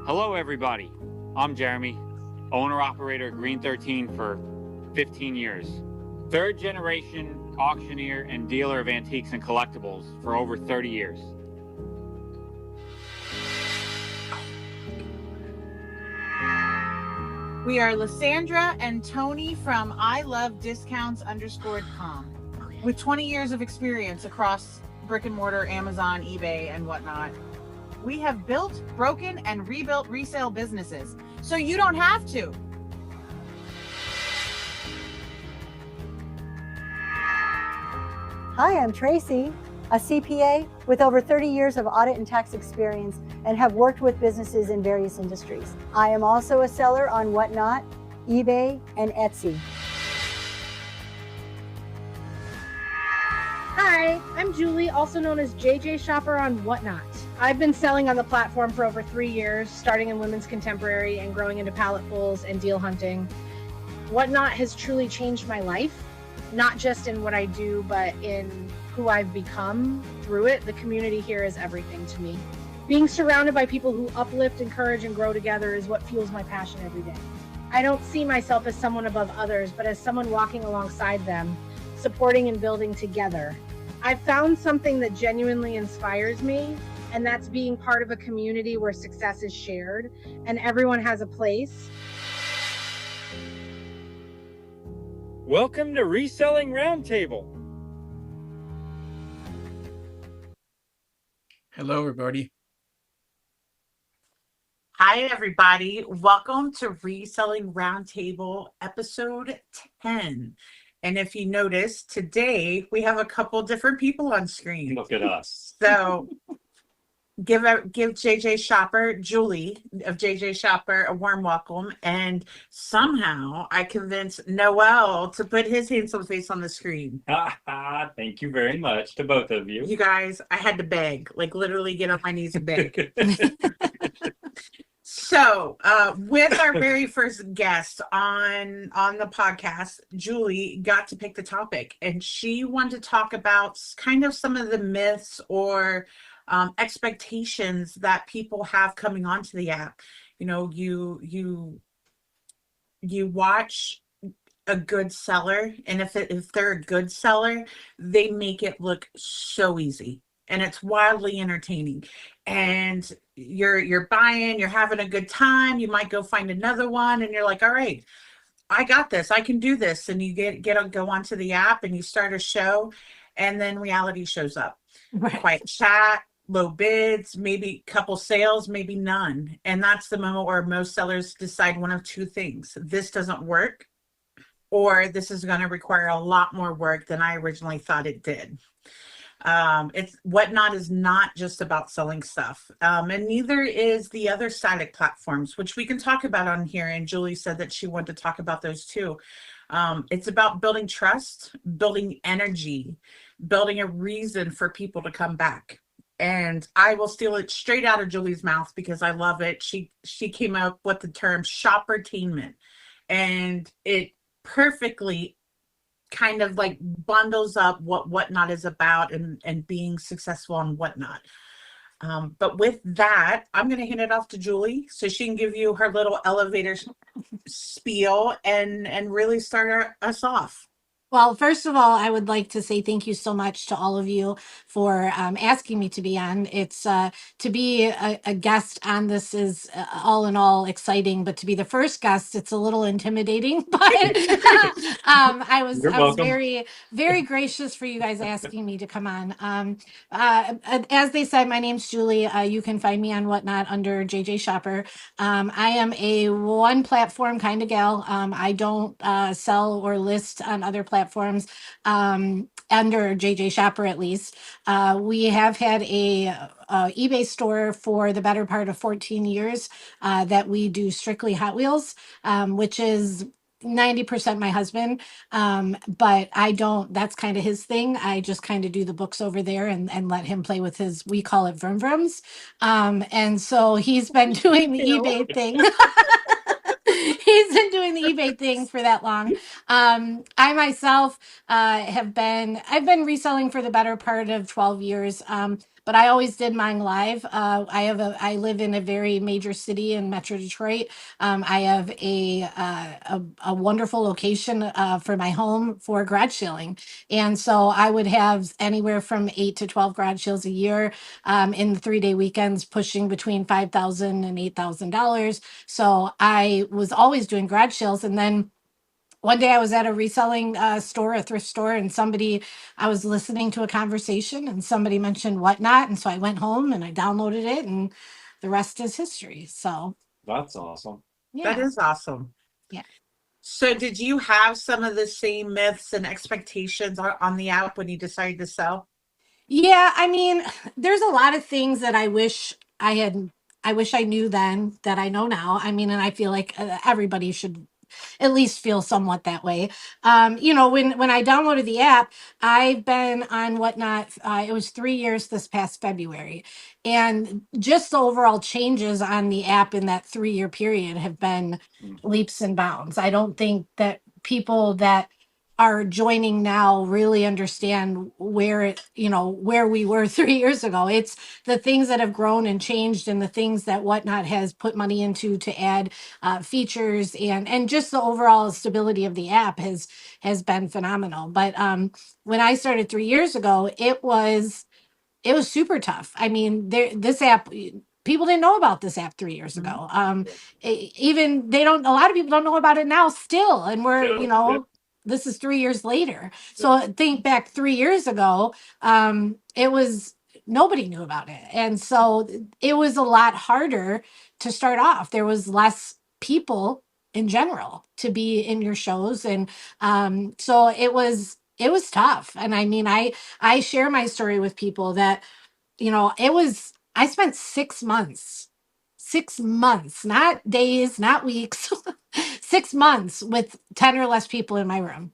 Hello, everybody. I'm Jeremy, owner-operator of Green 13 for 15 years. Third generation auctioneer and dealer of antiques and collectibles for over 30 years. We are Lysandra and Tony from ilovediscounts_com with 20 years of experience across brick and mortar, Amazon, eBay, and whatnot. We have built, broken, and rebuilt resale businesses, so you don't have to. Hi, I'm Tracy, a CPA with over 30 years of audit and tax experience and have worked with businesses in various industries. I am also a seller on Whatnot, eBay, and Etsy. Hi, I'm Julie, also known as JJShopper on Whatnot. I've been selling on the platform for over 3 years, starting in women's contemporary and growing into palletfuls and deal hunting. Whatnot has truly changed my life, not just in what I do, but in who I've become through it. The community here is everything to me. Being surrounded by people who uplift, encourage, and grow together is what fuels my passion every day. I don't see myself as someone above others, but as someone walking alongside them, supporting and building together. I've found something that genuinely inspires me, and that's being part of a community where success is shared and everyone has a place. Welcome to Reselling Round Table. Hello, everybody. Hi, everybody. Welcome to Reselling Roundtable, episode 10. And if you notice, today we have a couple different people on screen. Look at us. So give JJShopper, Julie of JJShopper, a warm welcome. And somehow I convinced Noel to put his handsome face on the screen. Thank you very much to both of you. You guys, I had to beg, like literally get on my knees and beg. So, with our very first guest on the podcast, Julie got to pick the topic, and she wanted to talk about kind of some of the myths or expectations that people have coming onto the app. You know, you watch a good seller, and if they're a good seller, they make it look so easy. And it's wildly entertaining, and you're buying, you're having a good time. You might go find another one, and you're like, all right, I got this, I can do this. And you go onto the app and you start a show, and then reality shows up. Right. Quiet chat, low bids, maybe a couple sales, maybe none. And that's the moment where most sellers decide one of two things: this doesn't work, or this is going to require a lot more work than I originally thought it did. It's Whatnot is not just about selling stuff, and neither is the other static platforms, which we can talk about on here. And Julie said that she wanted to talk about those too. It's about building trust, building energy, building a reason for people to come back. And I will steal it straight out of Julie's mouth because I love it. She came up with the term shoppertainment, and it perfectly kind of like bundles up what Whatnot is about and being successful on Whatnot. But with that, I'm going to hand it off to Julie so she can give you her little elevator spiel and really start us off. Well, first of all, I would like to say thank you so much to all of you for asking me to be on. It's to be a guest on this is all in all exciting, but to be the first guest, it's a little intimidating. But I was very, very gracious for you guys asking me to come on. As they said, my name's Julie. You can find me on Whatnot under JJShopper. I am a one platform kind of gal. I don't sell or list on other platforms under JJShopper at least. We have had a eBay store for the better part of 14 years that we do strictly Hot Wheels, which is 90% my husband. But I don't, that's kind of his thing. I just kind of do the books over there and let him play with his, we call it vroom vrooms. And so he's been doing the eBay thing. He's been doing the eBay thing for that long. I myself I've been reselling for the better part of 12 years. but I always did mine live. I live in a very major city in Metro Detroit. I have a wonderful location for my home for garage sailing. And so I would have anywhere from 8 to 12 garage sales a year, in the 3-day weekends, pushing between $5,000 and $8,000. So I was always doing garage sales. And then one day I was at a reselling store, a thrift store, and I was listening to a conversation and somebody mentioned Whatnot. And so I went home and I downloaded it, and the rest is history. So That's awesome. That yeah. is awesome. Yeah. So did you have some of the same myths and expectations on the app when you decided to sell? Yeah, I mean, there's a lot of things that I wish I knew then that I know now. I mean, and I feel like everybody should at least feel somewhat that way. When I downloaded the app, I've been on Whatnot. It was 3 years this past February, and just the overall changes on the app in that 3-year period have been leaps and bounds. I don't think that people that are joining now really understand where we were 3 years ago. It's the things that have grown and changed, and the things that Whatnot has put money into to add features, and just the overall stability of the app has been phenomenal. But when I started 3 years ago, it was super tough. I mean, this app, people didn't know about this app 3 years ago. Even a lot of people don't know about it now still. And this is 3 years later. So think back 3 years ago, nobody knew about it. And so it was a lot harder to start off. There was less people in general to be in your shows. And so it was tough. And I mean, I share my story with people that, I spent 6 months, not days, not weeks, 6 months with 10 or less people in my room.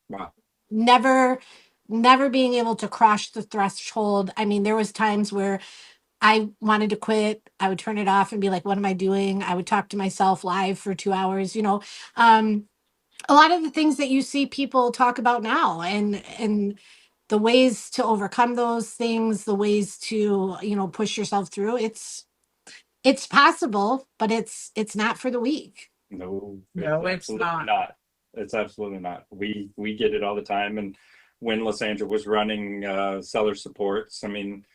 Wow. Never, never being able to cross the threshold. I mean, there was times where I wanted to quit. I would turn it off and be like, what am I doing? I would talk to myself live for 2 hours, a lot of the things that you see people talk about now, and the ways to overcome those things, the ways to push yourself through. It's possible, but it's not for the weak. No, No, it's absolutely not. It's absolutely not. We get it all the time. And when Lysandra was running seller supports, I mean,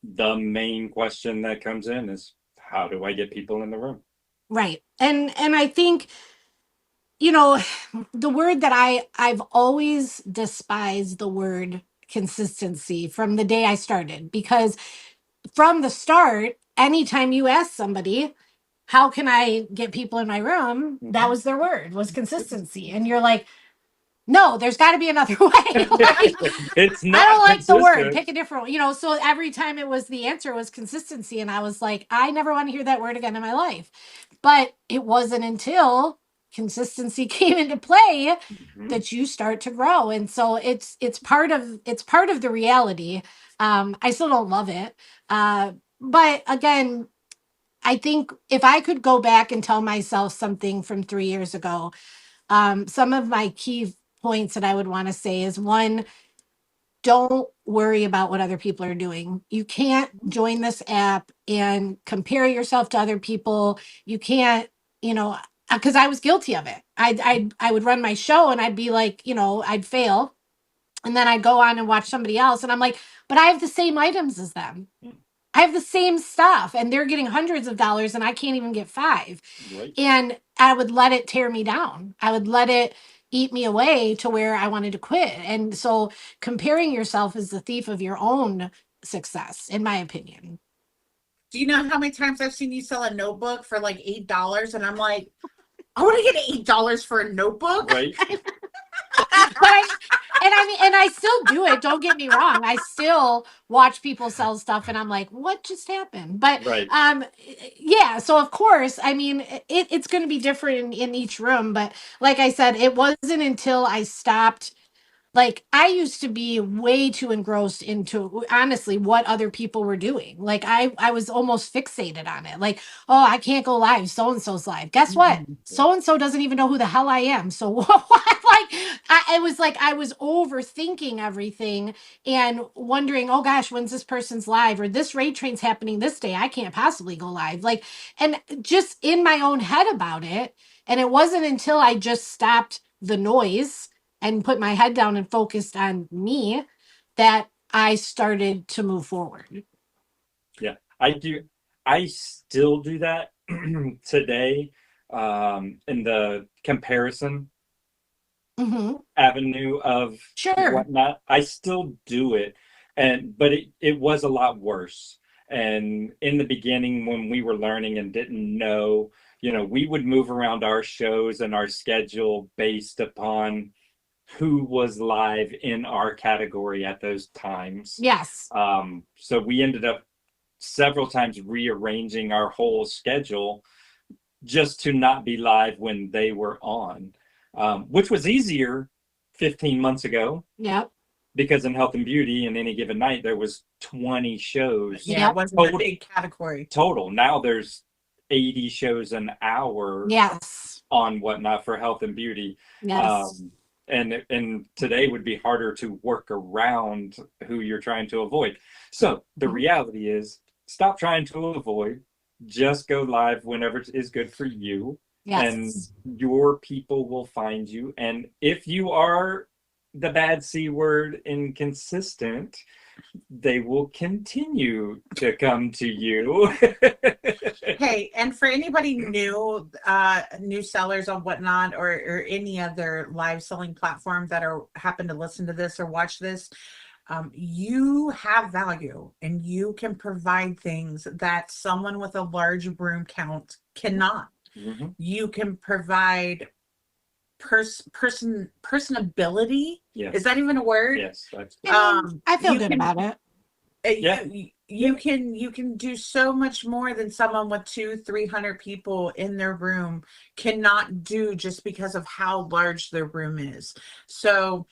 the main question that comes in is, how do I get people in the room? Right. And I think, the word that I've always despised, the word consistency, from the day I started, because from the start, anytime you ask somebody, how can I get people in my room? That was their word, was consistency. And you're like, no, there's got to be another way. Like, It's not. I don't like the word. consistent. Pick a different one. So every time the answer was consistency. And I was like, I never want to hear that word again in my life. But it wasn't until consistency came into play that you start to grow. And so it's part of the reality. I still don't love it. But again, I think if I could go back and tell myself something from 3 years ago, some of my key points that I would want to say is, one, don't worry about what other people are doing. You can't join this app and compare yourself to other people. You can't, because I was guilty of it. I would run my show and I'd be like, I'd fail. And then I'd go on and watch somebody else. And I'm like, but I have the same items as them. I have the same stuff, and they're getting hundreds of dollars and I can't even get 5. Right. And I would let it tear me down. I would let it eat me away to where I wanted to quit. And so comparing yourself is the thief of your own success, in my opinion. Do you know how many times I've seen you sell a notebook for like $8? And I'm like, I want to get $8 for a notebook. Right. And I still do it. Don't get me wrong. I still watch people sell stuff and I'm like, what just happened? But Right. yeah. So of course, I mean, it's going to be different in each room. But like I said, it wasn't until I stopped. Like, I used to be way too engrossed into, honestly, what other people were doing. Like, I was almost fixated on it. Like, oh, I can't go live. So and so's live. Guess what? So and so doesn't even know who the hell I am. So what? Like, it was like I was overthinking everything and wondering, oh gosh, when's this person's live, or this raid train's happening this day, I can't possibly go live, like, and just in my own head about it. And it wasn't until I just stopped the noise and put my head down and focused on me that I started to move forward. Yeah, I still do that today, in the comparison Mm-hmm. avenue of Sure. whatnot. I still do it, but it was a lot worse. And in the beginning, when we were learning and didn't know, we would move around our shows and our schedule based upon who was live in our category at those times. Yes. So we ended up several times rearranging our whole schedule just to not be live when they were on, which was easier 15 months ago. Yep. Because in health and beauty, in any given night, there was 20 shows. Yeah, it wasn't a big category. Total. Now there's 80 shows an hour. Yes. On whatnot for health and beauty. Yes. And today would be harder to work around who you're trying to avoid. So the reality is, stop trying to avoid. Just go live whenever is good for you. Yes. And your people will find you. And if you are the bad C word inconsistent, they will continue to come to you. Hey, and for anybody new, new sellers on Whatnot, or any other live selling platform that happen to listen to this or watch this, you have value and you can provide things that someone with a large room count cannot. Mm-hmm. You can provide personability. Yes. Is that even a word? Yes. I feel good about it. Yeah. You can do so much more than someone with 200-300 people in their room cannot do, just because of how large their room is. So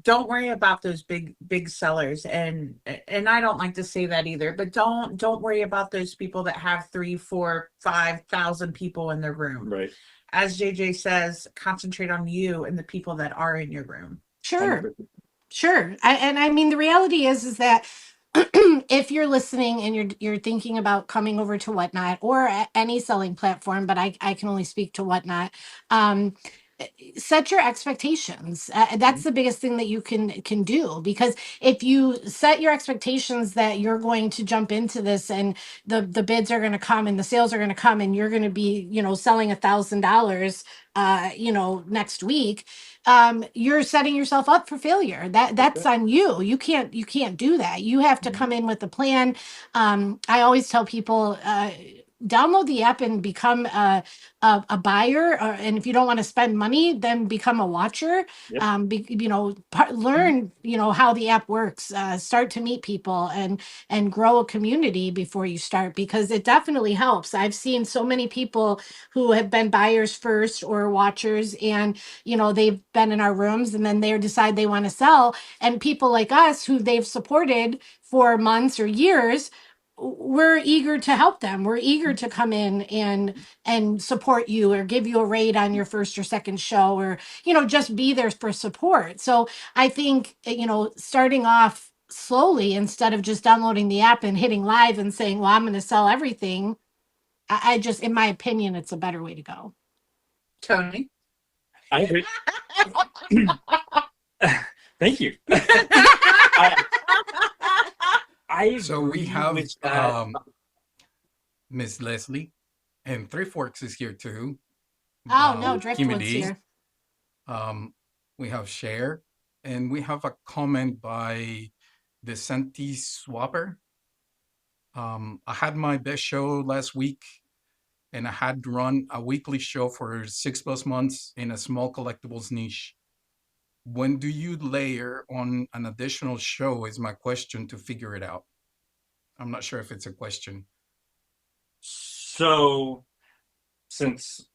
don't worry about those big sellers, and I don't like to say that either, but don't worry about those people that have 3, 4, 5,000 people in their room. Right. As JJ says, concentrate on you and the people that are in your room. Sure. Sure. I mean, the reality is that if you're listening and you're thinking about coming over to Whatnot or any selling platform, but I can only speak to Whatnot, set your expectations. That's the biggest thing that you can do, because if you set your expectations that you're going to jump into this and the bids are going to come and the sales are going to come and you're going to be, selling $1,000, next week, you're setting yourself up for failure. That's on you. You can't do that. You have to come in with a plan. I always tell people, download the app and become a buyer, and if you don't want to spend money, then become a watcher. Yep. Learn how the app works, start to meet people and grow a community before you start, because it definitely helps. I've seen so many people who have been buyers first or watchers, and they've been in our rooms and then they decide they want to sell, and people like us who they've supported for months or years, we're eager to help them. We're eager to come in and support you, or give you a rate on your first or second show, or just be there for support. So I think starting off slowly, instead of just downloading the app and hitting live and saying, well, I'm going to sell everything, I just, in my opinion, it's a better way to go. Tony? I agree. Thank you. So we have Miss Leslie, and Three Forks is here too. Oh no, Driftwood's here. We have Cher, and we have a comment by the Santi Swapper. I had my best show last week, and I had run a weekly show for 6+ months in a small collectibles niche. When do you layer on an additional show is my question, to figure it out. I'm not sure if it's a question. So, since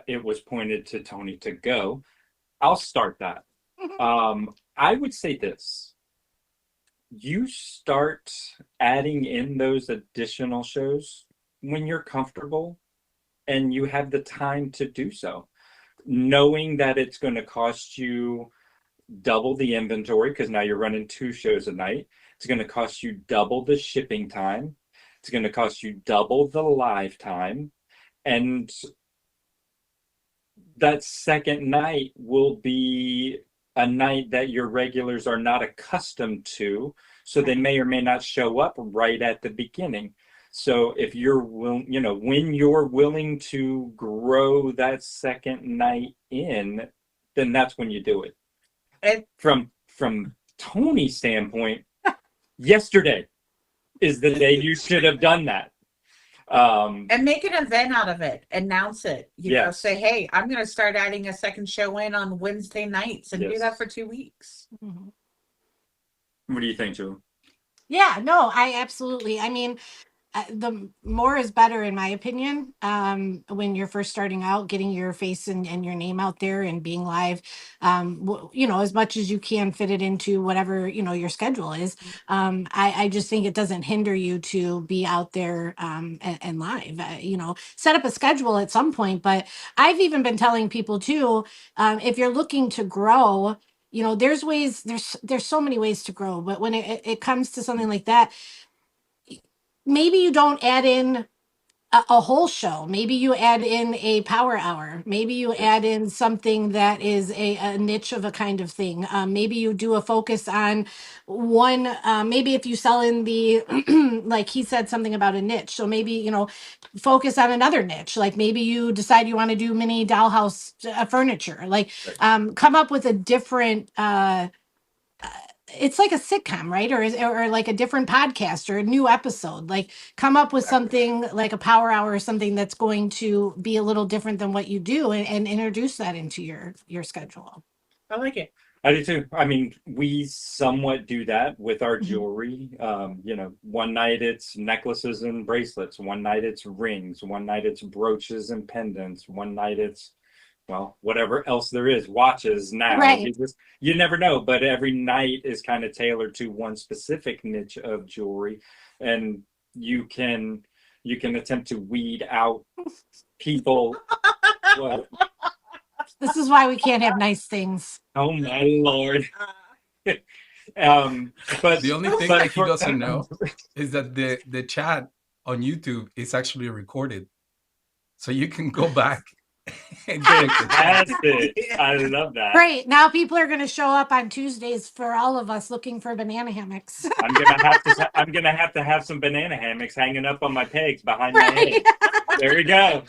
it was pointed to Tony to go, I'll start that. I would say this. You start adding in those additional shows when you're comfortable and you have the time to do so. knowing that it's going to cost you double the inventory because now you're running 2 shows a night. It's going to cost you double the shipping time. It's going to cost you double the live time. And that second night will be a night that your regulars are not accustomed to. So they may or may not show up right at the beginning. So if you're when you're willing to grow that second night in, then that's when you do it. And From Tony's standpoint, yesterday is the day you should have done that. and make an event out of it. Announce it. You know, Yes. say, hey, I'm going to start adding a second show in on Wednesday nights, and do Yes. that for 2 weeks. Mhm. What do you think, Julie? Yeah, no, I absolutely. I mean, the more is better in my opinion. When you're first starting out, getting your face and your name out there and being live, as much as you can fit it into whatever your schedule is. I just think it doesn't hinder you to be out there and live. Set up a schedule at some point. But I've even been telling people too, if you're looking to grow, there's ways. There's so many ways to grow. But when it comes to something like that, maybe you don't add in a whole show. Maybe you add in a power hour. Maybe you add in something that is a niche of a kind of thing. Maybe you do a focus on one. Maybe if you sell in the, like he said something about a niche. So maybe, focus on another niche. Like maybe you decide you want to do mini dollhouse furniture. Like come up with a different, it's like a sitcom, right? Or like a different podcast or a new episode. Like come up with something like a power hour or something that's going to be a little different than what you do, and introduce that into your schedule. I like it. I do too. I mean, we somewhat do that with our Mhm. jewelry. One night it's necklaces and bracelets. One night it's rings. One night it's brooches and pendants. One night it's, whatever else there is, watches now. Right. You never know, but every night is kind of tailored to one specific niche of jewelry. And you can attempt to weed out people. Well, This is why we can't have nice things. oh my Lord. Uh, But The only thing that he doesn't know is that the chat on YouTube is actually recorded, so you can go back and check the chat. Fantastic. I love that. Great. Now people are going to show up on Tuesdays for all of us looking for banana hammocks. I'm gonna have to have some banana hammocks hanging up on my pegs behind my Right. head. There we go.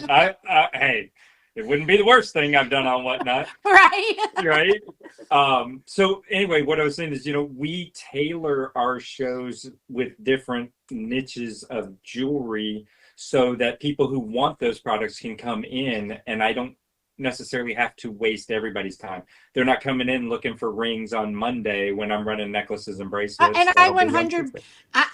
Hey, it wouldn't be the worst thing I've done on Whatnot, Right. right? So anyway, what I was saying is, we tailor our shows with different niches of jewelry so that people who want those products can come in, and I don't necessarily have to waste everybody's time. They're not coming in looking for rings on Monday when I'm running necklaces and bracelets. And I That'll be on 100 Tuesday.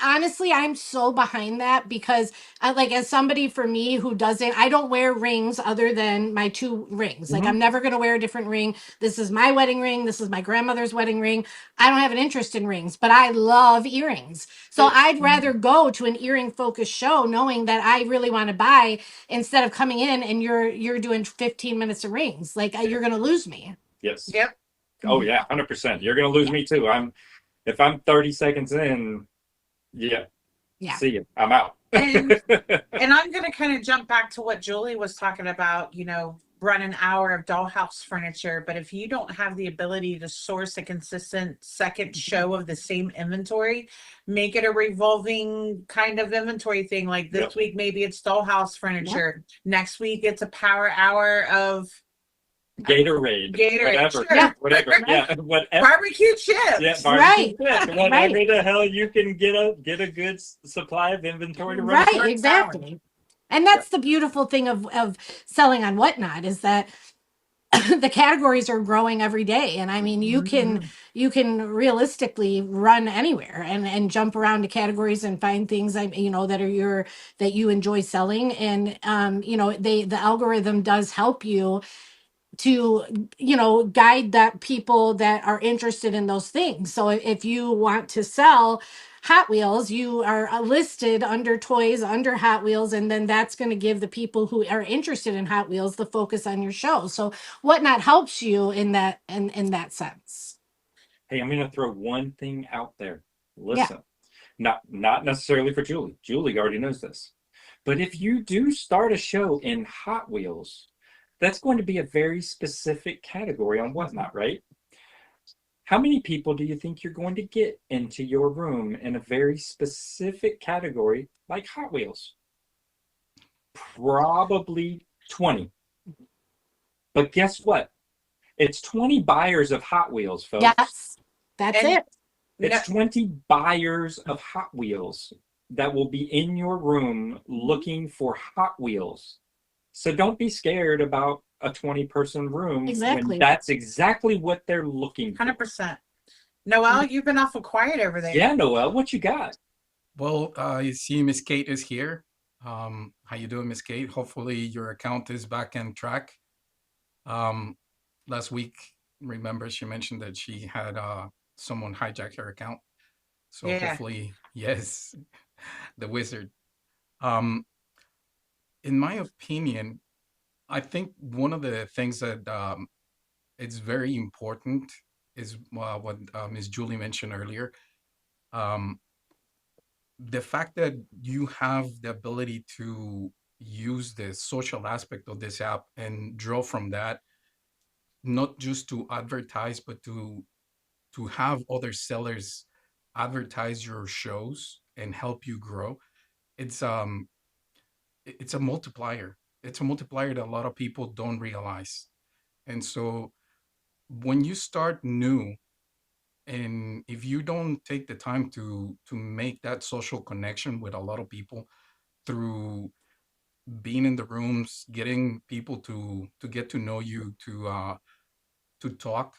honestly, I'm so behind that because as somebody for me who I don't wear rings other than my 2 rings. Like I'm never going to wear a different ring. This is my wedding ring. This is my grandmother's wedding ring. I don't have an interest in rings, but I love earrings. So I'd rather go to an earring focused show knowing that I really want to buy instead of coming in and you're doing 15 minutes of rings. Like you're going to lose me. Yes. Yep. Oh yeah, 100%. You're gonna lose me too. If I'm 30 seconds in, Yeah. see you. I'm out. And I'm going to kind of jump back to what Julie was talking about, run an hour of dollhouse furniture. But if you don't have the ability to source a consistent second show of the same inventory, make it a revolving kind of inventory thing. Like this Yep. week, maybe it's dollhouse furniture. Next week, it's a power hour of Gatorade. Whatever. Sure. Whatever. Yeah. Whatever. barbecue chips. Yeah, Right. barbecue. Whatever the hell you can get a good supply of inventory to run. Right, short exactly. And that's the beautiful thing of selling on Whatnot is that the categories are growing every day. And I mean, you can realistically run anywhere and jump around to categories and find things that you enjoy selling. And the algorithm does help you to guide that people that are interested in those things. So if you want to sell Hot Wheels, you are listed under toys, under Hot Wheels, and then that's going to give the people who are interested in Hot Wheels the focus on your show. So Whatnot helps you in that sense. Hey, I'm going to throw one thing out there. Yeah. Listen, not necessarily for Julie. Julie already knows this. But if you do start a show in Hot Wheels, that's going to be a very specific category on Whatnot, right? How many people do you think you're going to get into your room in a very specific category like Hot Wheels? Probably 20. But guess what? It's 20 buyers of Hot Wheels, folks. Yes, that's And- it. It's 20 buyers of Hot Wheels that will be in your room looking for Hot Wheels. So don't be scared about a 20-person room. Exactly. When that's exactly what they're looking for. 100%. Noelle, you've been awful quiet over there. Yeah, Noelle, what you got? Well, you see Miss Kate is here. How you doing, Miss Kate? Hopefully your account is back on track. Last week, remember she mentioned that she had someone hijack her account. So Yeah. hopefully, yes, the wizard. In my opinion, I think one of the things that it's very important is what Ms. Julie mentioned earlier. The fact that you have the ability to use the social aspect of this app and draw from that, not just to advertise, but to have other sellers advertise your shows and help you grow. It's a multiplier. It's a multiplier that a lot of people don't realize. And so when you start new, and if you don't take the time to make that social connection with a lot of people through being in the rooms, getting people to get to know you, to talk.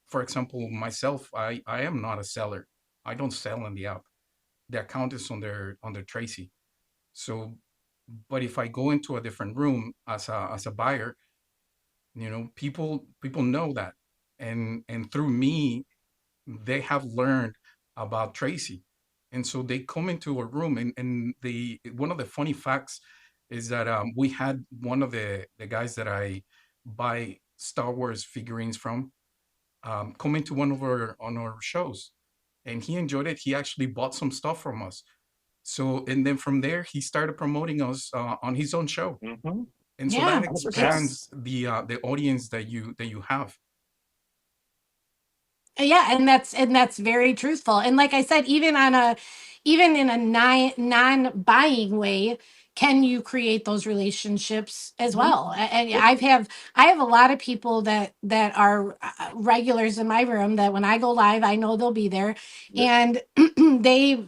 For example, myself, I am not a seller. I don't sell on the app. The account is under Tracy. So, but if I go into a different room as a buyer, people know that, and through me, they have learned about Tracy, and so they come into a room, and one of the funny facts is that we had one of the guys that I buy Star Wars figurines from come into one of our shows, and he enjoyed it. He actually bought some stuff from us. So, and then from there, he started promoting us on his own show. Mm-hmm. And so Yeah, that expands the audience that you have. Yeah, and that's very truthful. And like I said, even in a non-buying way, can you create those relationships as well? And I have a lot of people that are regulars in my room that when I go live, I know they'll be there, and they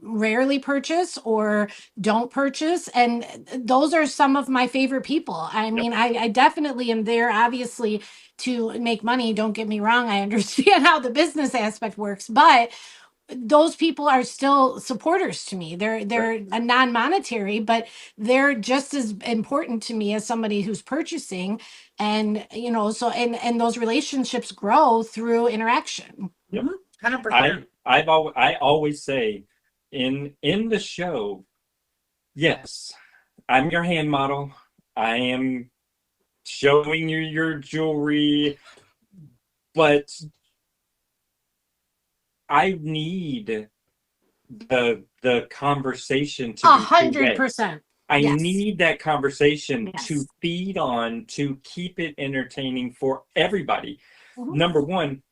rarely purchase or don't purchase, and those are some of my favorite people. I mean, I definitely am there, obviously, to make money. Don't get me wrong, I understand how the business aspect works, but those people are still supporters to me. They're a non-monetary, but they're just as important to me as somebody who's purchasing. And so and those relationships grow through interaction. Yep. 100%. I always say in the show, yes, I'm your hand model. I am showing you your jewelry, but I need the conversation to be two-way. 100%. I Yes. need that conversation to Yes. feed on, to keep it entertaining for everybody. Mhm. Number one,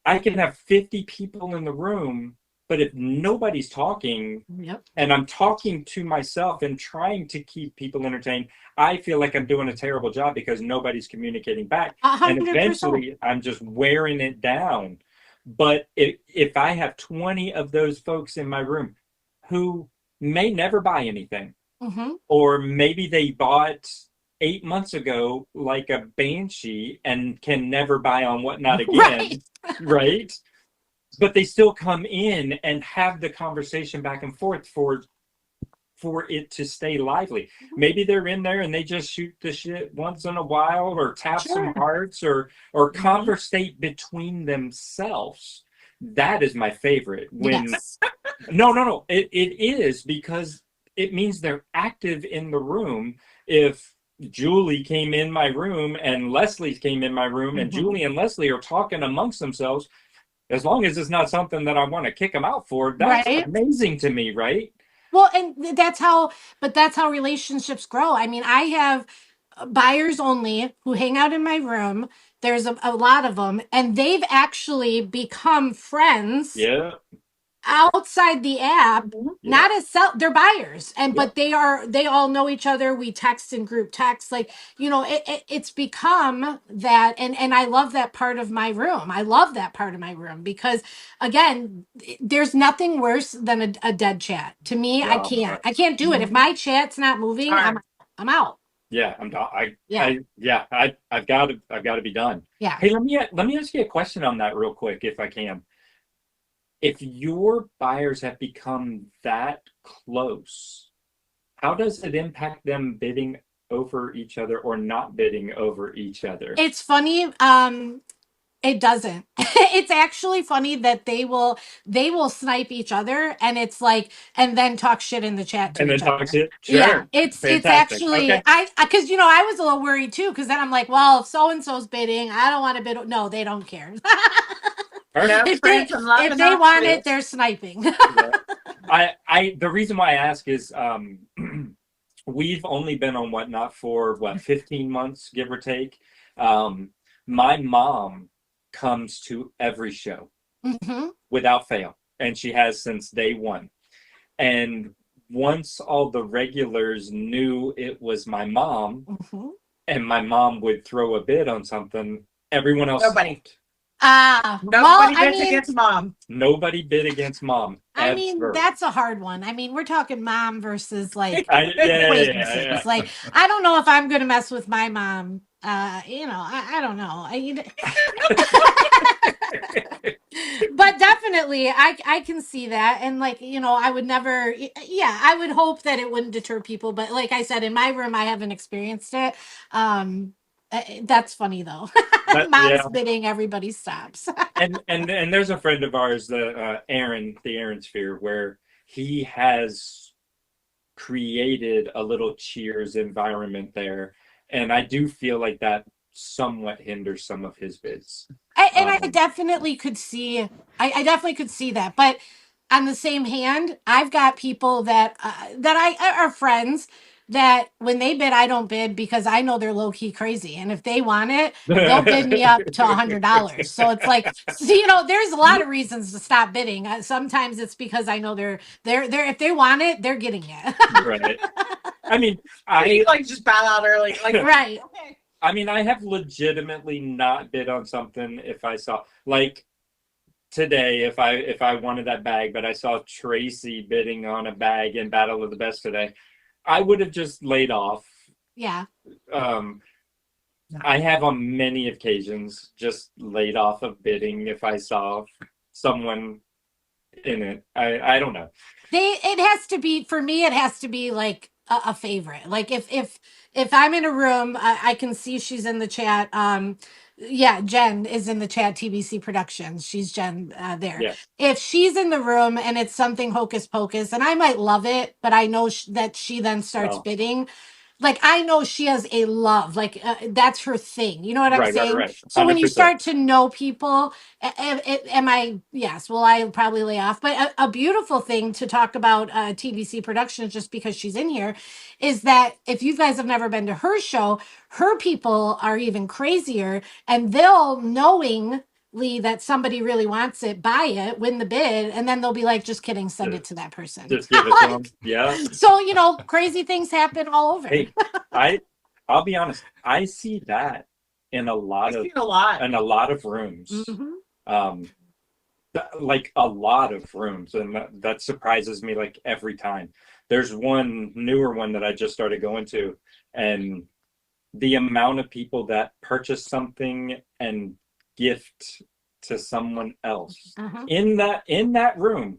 I can have 50 people in the room, but if nobody's talking Yep. and I'm talking to myself and trying to keep people entertained, I feel like I'm doing a terrible job because nobody's communicating back. And 100%. eventually I'm just wearing it down. But if I have 20 of those folks in my room who may never buy anything, Mm-hmm. or maybe they bought 8 months ago like a banshee and can never buy on Whatnot again, right? But they still come in and have the conversation back and forth for it to stay lively. Maybe they're in there and they just shoot the shit once in a while, or tap some hearts, or conversate between themselves. That is my favorite. When Yes. no, it is, because it means they're active in the room. If Julie came in my room and Leslie came in my room, and Julie and Leslie are talking amongst themselves, as long as it's not something that I want to kick them out for, that's Right. amazing to me, right? Well, and that's how, but that's how relationships grow. I mean, I have buyers only who hang out in my room. There's a lot of them, and they've actually become friends Yeah, outside the app. yeah, Not as they're buyers, and yeah. but they all know each other. We text in group text, like, it's become that, and I love that part of my room. I love that part of my room because, again, there's nothing worse than a dead chat. To me, I No, can't do it. If my chat's not moving, Hard. I'm out. yeah, Yeah. I've got to be done. Yeah. Hey, let me ask you a question on that real quick, if I can. If your buyers have become that close, how does it impact them bidding over each other or not bidding over each other? It's funny. It doesn't. It's actually funny that they will snipe each other, and it's like, and then talk shit in the chat to And then each other. talk shit? Yeah, Sure. it's Fantastic. actually, Okay. I because I was a little worried too, because then I'm like, well, if so and so's bidding, I don't want to bid. No, they don't care. Perfect. Best friends and love If and they all want three. it, they're sniping. Yeah. The reason why I ask is we've only been on Whatnot for 15 months, give or take. My mom comes to every show Hmm. without fail, and she has since day one. And once all the regulars knew it was my mom, Hmm. and my mom would throw a bid on something, everyone else Nobody. stopped. Well, Nobody I bids mean, against mom. Nobody bid against mom ever. that's a hard one. I mean, we're talking mom versus like Yeah. acquaintances. Like, I don't know if I'm gonna mess with my mom. I don't know. But definitely, I can see that, and like, I would never. Yeah, I would hope that it wouldn't deter people. But like I said, in my room, I haven't experienced it. That's funny though. Mom's Yeah. bidding, everybody stops. And there's a friend of ours, Aaron, the Aaron Sphere, where he has created a little cheers environment there, and I do feel like that somewhat hinders some of his bids. I definitely could see. I definitely could see that. But on the same hand, I've got people that I are friends that when they bid, I don't bid because I know they're low key crazy, and if they want it, they'll bid me up to $100. So it's like, there's a lot of reasons to stop bidding. Sometimes it's because I know they're if they want it, they're getting it. Right. I mean, You like just bow out early. Like, Right. okay. I mean, I have legitimately not bid on something if I saw, like today, if I wanted that bag, but I saw Tracy bidding on a bag in Battle of the Best today, I would have just laid off. Yeah. I have on many occasions just laid off of bidding if I saw someone in it. I don't know. It has to be, for me, it has to be like a favorite. Like if I'm in a room, I can see she's in the chat. Yeah, Jen is in the chat, TBC Productions. She's Jen there. Yeah. If she's in the room and it's something hocus pocus, and I might love it, but I know that she then starts Oh. bidding. Like, I know she has a love, like that's her thing. You know what I'm Right. saying? So when you 100%. start to know people, yes, well, I probably lay off. But a beautiful thing to talk about TBC Productions, just because she's in here, is that if you guys have never been to her show, her people are even crazier, and they'll knowingly that somebody really wants it, buy it, win the bid, and then they'll be like, just kidding, send it to that person. Just give it to them. Yeah. So, crazy things happen all over. Hey, I'll be honest. I see that in a lot I've seen a lot. of rooms. Mm-hmm. Like a lot of rooms, and that surprises me like every time. There's one newer one that I just started going to, and the amount of people that purchase something and gift to someone else Uh-huh. in that room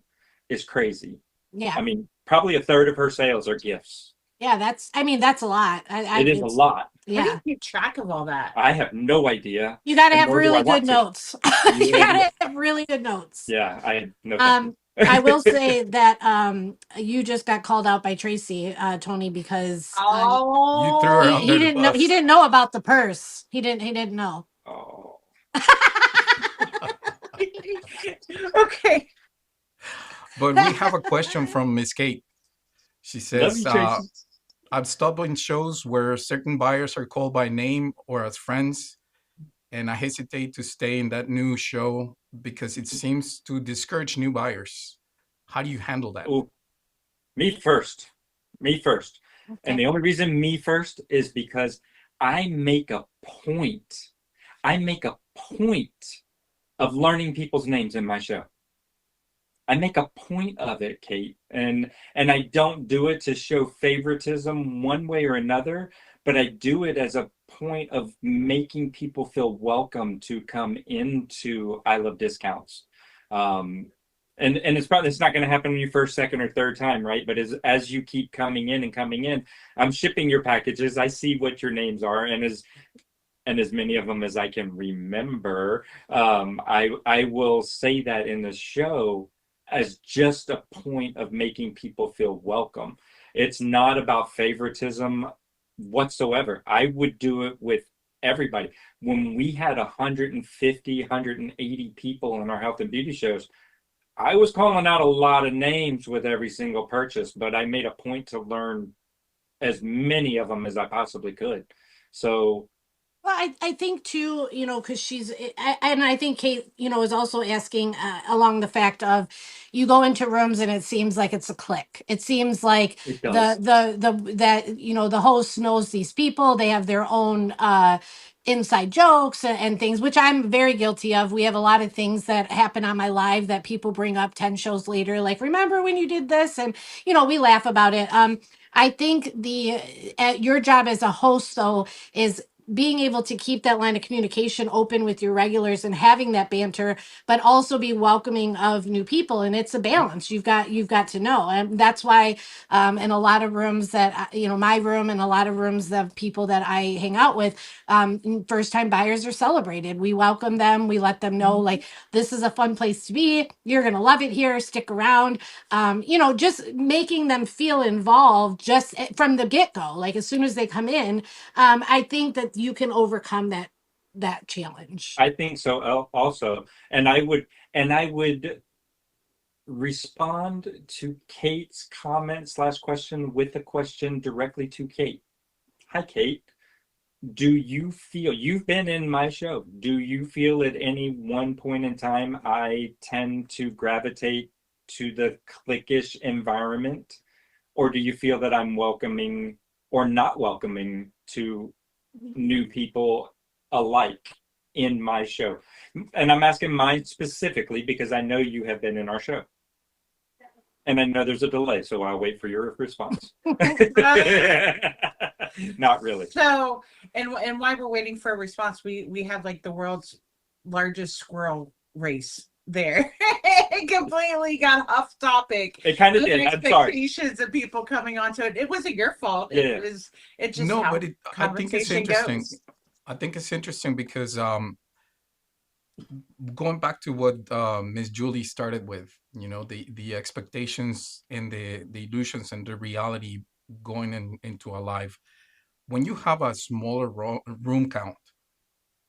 is crazy. Yeah. I mean, probably a third of her sales are gifts. Yeah, that's a lot. It is a lot. How do Yeah. you keep track of all that? I have no idea. You got to And have nor do I really want good to. notes. You You had- have really good notes. yeah, I had no. I will say that you just got called out by Tracy, Tony, because You threw her Oh, under the he bus. didn't know about the purse. He didn't know. Oh, okay. But we have a question from Miss Kate. She love says, you, Tracy. I've stopped in shows where certain buyers are called by name or as friends, and I hesitate to stay in that new show because it seems to discourage new buyers. How do you handle that? Oh, me first. Me first. And the only reason me first is because I make a point. I make a point of learning people's names in my show. I make a point of it, Kate, and I don't do it to show favoritism one way or another, but I do it as a point of making people feel welcome to come into I Love Discounts. And it's not going to happen on your first, second, or third time, right? But as you keep coming in and coming in, I'm shipping your packages. I see what your names are, and as many of them as I can remember, I will say that in the show as just a point of making people feel welcome. It's not about favoritism whatsoever. I would do it with everybody. When we had 150, 180 people in our health and beauty shows, I was calling out a lot of names with every single purchase, but I made a point to learn as many of them as I possibly could. So Well, I think too, because and I think Kate, is also asking along the fact of you go into rooms and it seems like it's a clique. It seems like it does. that, the host knows these people, they have their own inside jokes and things, which I'm very guilty of. We have a lot of things that happen on my live that people bring up 10 shows later, like, remember when you did this? And, we laugh about it. I think your job as a host, though, is being able to keep that line of communication open with your regulars and having that banter, but also be welcoming of new people. And it's a balance. You've got to know. And that's why in a lot of rooms that, my room and a lot of rooms of people that I hang out with, first time buyers are celebrated. We welcome them. We let them know, like, this is a fun place to be. You're going to love it here. Stick around. Just making them feel involved just from the get go. Like, as soon as they come in, I think that you can overcome that challenge. I think so also. And I would respond to Kate's comment / question with a question directly to Kate. Hi, Kate. Do you feel, you've been in my show, do you feel at any one point in time I tend to gravitate to the cliquish environment? Or do you feel that I'm welcoming or not welcoming to new people alike in my show? And I'm asking mine specifically because I know you have been in our show. And I know there's a delay, so I'll wait for your response. Not really. So, and while we're waiting for a response, we have like the world's largest squirrel race there. It completely got off topic. It kind of The did. I'm sorry. expectations of people coming onto it. It wasn't your fault. Yeah. It just No, how but I think it's conversation interesting. goes. I think it's interesting because going back to what Miss Julie started with, the expectations and the illusions and the reality going into a live. When you have a smaller room count,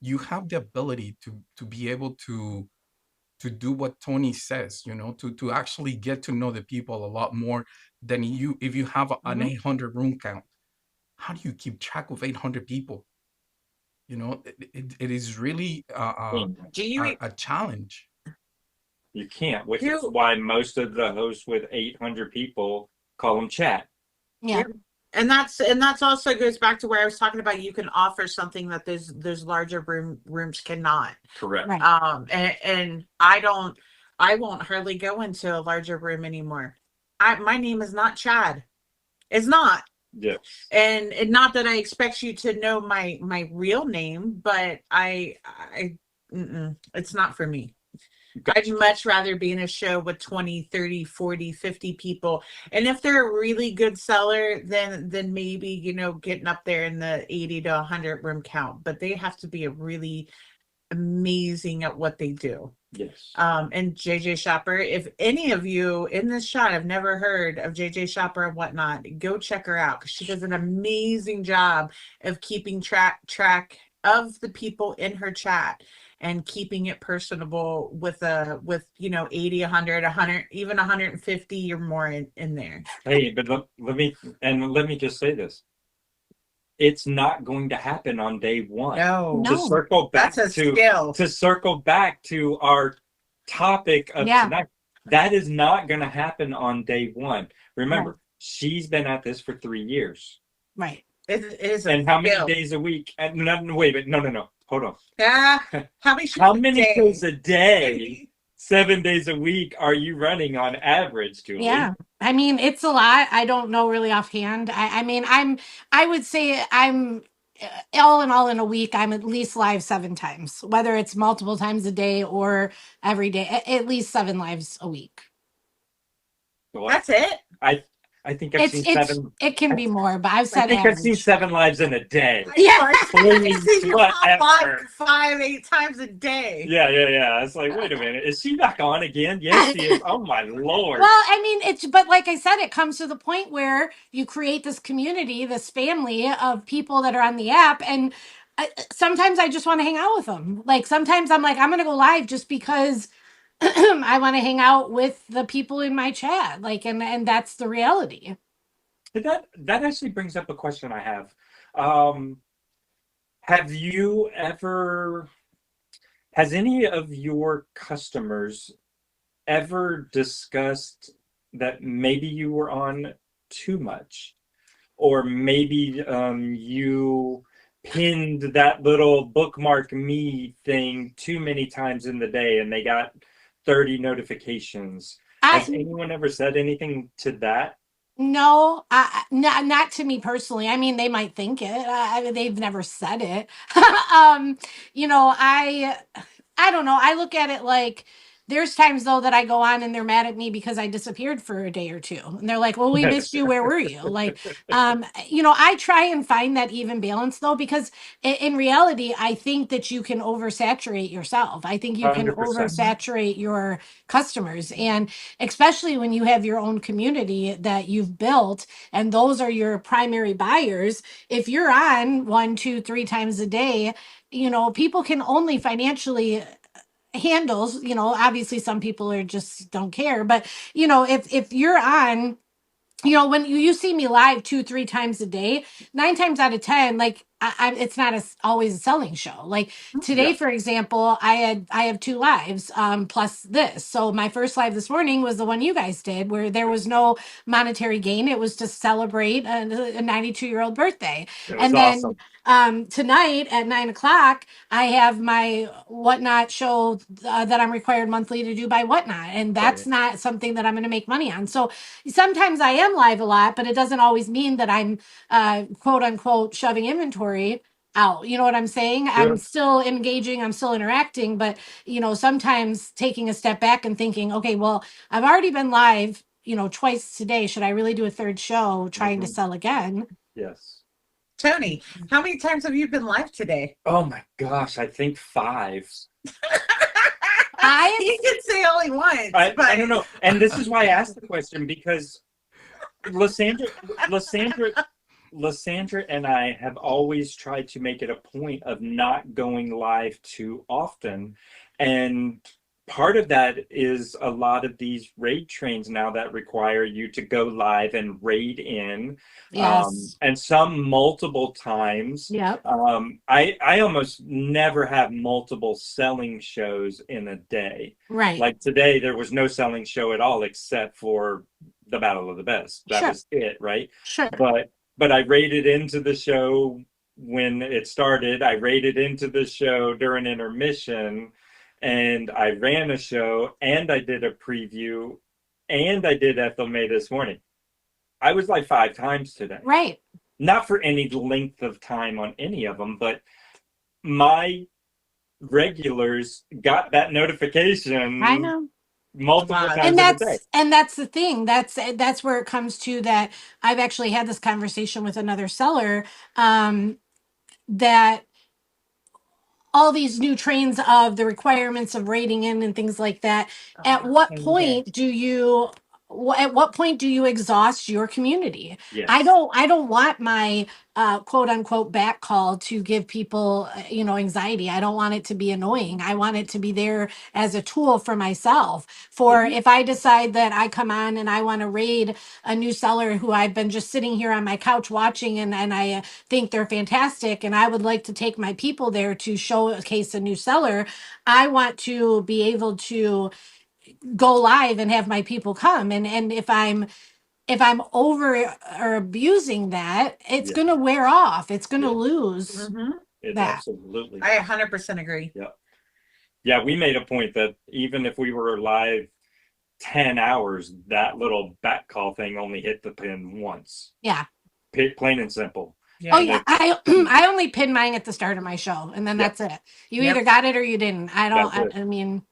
you have the ability to be able to do what Tony says, to actually get to know the people a lot more than if you have an 800 room count. How do you keep track of 800 people? It is really a challenge. You can't, which is why most of the hosts with 800 people call them chat. Yeah. And that's also goes back to where I was talking about. You can offer something that those larger rooms cannot. Correct. Right. And I won't hardly go into a larger room anymore. My name is not Chad. It's not. Yeah. And not that I expect you to know my real name, but it's not for me. I'd much rather be in a show with 20, 30, 40, 50 people. And if they're a really good seller, then maybe, getting up there in the 80 to 100 room count. But they have to be a really amazing at what they do. Yes. And JJShopper, if any of you in this chat have never heard of JJShopper and whatnot, go check her out because she does an amazing job of keeping track of the people in her chat and keeping it personable with 80, 100, even 150 or more in there. Hey, but let me just say this. It's not going to happen on day one. No. To circle back That's a skill. to circle back to our topic of tonight, that is not going to happen on day one. Remember, she's been at this for 3 years. Right. It is a And how many skill. days a week? No, wait, but no. Hold on. Yeah. How many days a day? 7 days a week are you running on average, Julie? Yeah. I mean, it's a lot. I don't know really offhand. I mean, I would say I'm all in a week, I'm at least live 7 times, whether it's multiple times a day or every day, at least 7 lives a week. Well, That's it. I think I've seen 7. It can be more, but I've said I think average. I've seen 7 lives in a day. Yeah. Whatever. 5-8 times a day. Yeah. It's like, wait a minute. Is she back on again? Yes, she is. Oh my Lord. Well, I mean, but like I said, it comes to the point where you create this community, this family of people that are on the app. And sometimes I just want to hang out with them. Like sometimes I'm like, I'm going to go live just because I want to hang out with the people in my chat. Like, and that's the reality. That actually brings up a question I have. Has any of your customers ever discussed that maybe you were on too much, or maybe you pinned that little bookmark me thing too many times in the day and they got 30 notifications? Has anyone ever said anything to that? No, not to me personally. I mean, they might think it. They've never said it. I don't know. I look at it like there's times though that I go on and they're mad at me because I disappeared for a day or two. And they're like, well, we missed you. Where were you? Like, I try and find that even balance though, because in reality, I think that you can oversaturate yourself. I think you can 100%. oversaturate your customers. And especially when you have your own community that you've built and those are your primary buyers, if you're on 1, 2, 3 times a day, people can only financially handles, obviously some people are just don't care, but if you're on, when you see me live 2, 3 times a day, 9 times out of 10, like it's not always a selling show. Like today, for example, I have 2 lives plus this. So my first live this morning was the one you guys did, where there was no monetary gain. It was to celebrate a 92-year-old birthday. And awesome. then tonight at 9:00, I have my Whatnot show that I'm required monthly to do by Whatnot, and that's not something that I'm going to make money on. So sometimes I am live a lot, but it doesn't always mean that I'm quote unquote shoving inventory out. You know what I'm saying? Sure. I'm still engaging, I'm still interacting, but sometimes taking a step back and thinking, okay, well, I've already been live, twice today. Should I really do a 3rd show trying to sell again? Yes. Tony, how many times have you been live today? Oh my gosh, I think 5. You can say only once. I don't know. And this is why I asked the question, because Lysandra and I have always tried to make it a point of not going live too often. And part of that is a lot of these raid trains now that require you to go live and raid in. Yes. And some multiple times. Yep. I almost never have multiple selling shows in a day. Right. Like today, there was no selling show at all except for the Battle of the Best. That was it, right? Sure. But I raided into the show when it started. I raided into the show during intermission, and I ran a show, and I did a preview, and I did FMA this morning. I was like 5 times today. Right. Not for any length of time on any of them, but my regulars got that notification. I know. Multiple times and a day. that's the thing. That's where it comes to that. I've actually had this conversation with another seller that all these new trains of the requirements of rating in and things like that. At what point do you at what point do you exhaust your community? Yes. I don't want my quote unquote back call to give people anxiety. I don't want it to be annoying. I want it to be there as a tool for myself. For if I decide that I come on and I want to raid a new seller who I've been just sitting here on my couch watching, and I think they're fantastic, and I would like to take my people there to showcase a new seller, I want to be able to go live and have my people come. And if I'm over or abusing that, it's Yeah. going to wear off. It's going to Yeah. lose It that. absolutely. I 100% agree. Yeah, we made a point that even if we were live 10 hours, that little back call thing only hit the pin once. Yeah. Plain and simple. Yeah. Oh yeah, I only pin mine at the start of my show, and then that's it. You either got it or you didn't. I don't. I mean,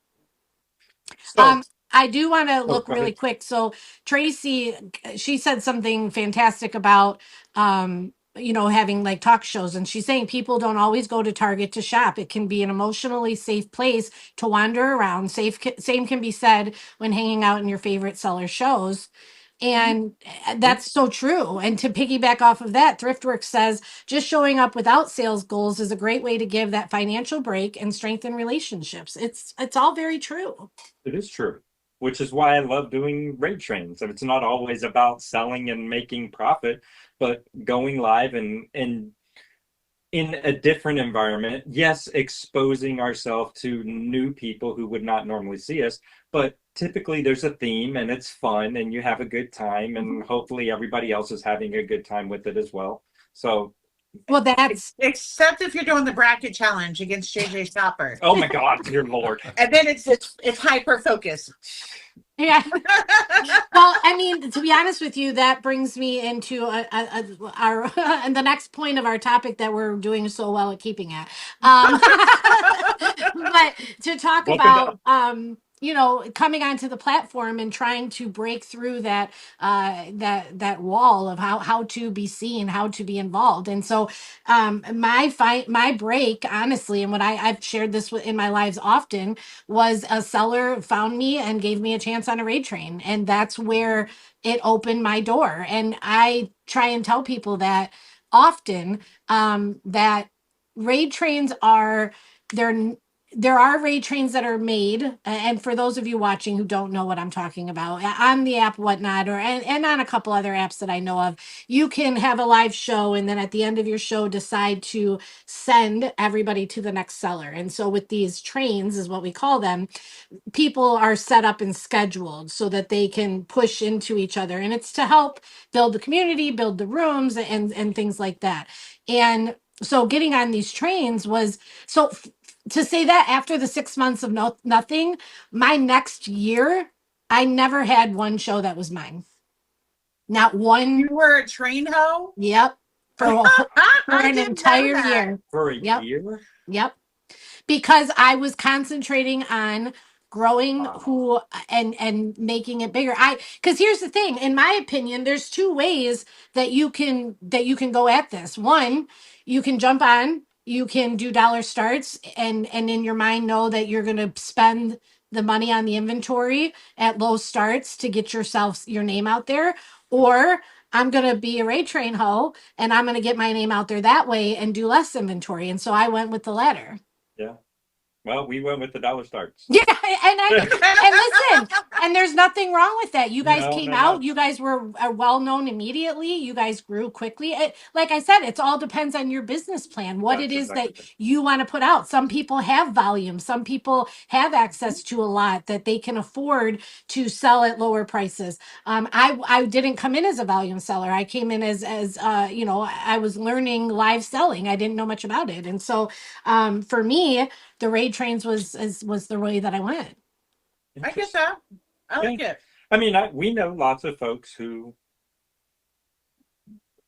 So, I do want to look go really ahead. quick. So Tracy, she said something fantastic about having like talk shows, and she's saying people don't always go to Target to shop. It can be an emotionally safe place to wander around. Same can be said when hanging out in your favorite seller shows. And that's so true. And to piggyback off of that, Thriftworks says just showing up without sales goals is a great way to give that financial break and strengthen relationships. It's all very true. It is true, which is why I love doing raid trains. It's not always about selling and making profit, but going live and in a different environment. Yes, exposing ourselves to new people who would not normally see us, but typically there's a theme and it's fun and you have a good time, and hopefully everybody else is having a good time with it as well. So, well, that's except if you're doing the bracket challenge against JJShopper. Oh my God, dear Lord! And then it's hyper focus. Yeah. Well, I mean, to be honest with you, that brings me into our and the next point of our topic that we're doing so well at keeping at. But to talk about coming onto the platform and trying to break through that that wall of how to be seen, how to be involved. And so my break, honestly, and what I've shared this in my lives often, was a seller found me and gave me a chance on a raid train, and that's where it opened my door. And I try and tell people that often, that raid trains are there are raid trains that are made, and for those of you watching who don't know what I'm talking about, on the app Whatnot, and on a couple other apps that I know of, you can have a live show, and then at the end of your show decide to send everybody to the next seller. And so with these trains, is what we call them, people are set up and scheduled so that they can push into each other, and it's to help build the community, build the rooms, and things like that. And so getting on these trains was to say that after the 6 months of nothing, my next year, I never had one show that was mine. Not one. You were a train hoe? Yep. For an entire year. For a year? Yep. Because I was concentrating on growing who and making it bigger. Because here's the thing, in my opinion, there's two ways that you can go at this. One, you can jump on, you can do dollar starts and in your mind know that you're going to spend the money on the inventory at low starts to get your name out there. Or I'm going to be a raid train hoe and I'm going to get my name out there that way and do less inventory. And so I went with the latter. Yeah. Well, we went with the dollar starts. Yeah, and listen, and there's nothing wrong with that. You guys came out. You guys were well known immediately. You guys grew quickly. Like I said, it all depends on your business plan, what it is that you want to put out. Some people have volume. Some people have access to a lot that they can afford to sell at lower prices. I didn't come in as a volume seller. I came in as I was learning live selling. I didn't know much about it, and so for me, the raid trains was the way that I went. I get that. I like it. I mean, we know lots of folks who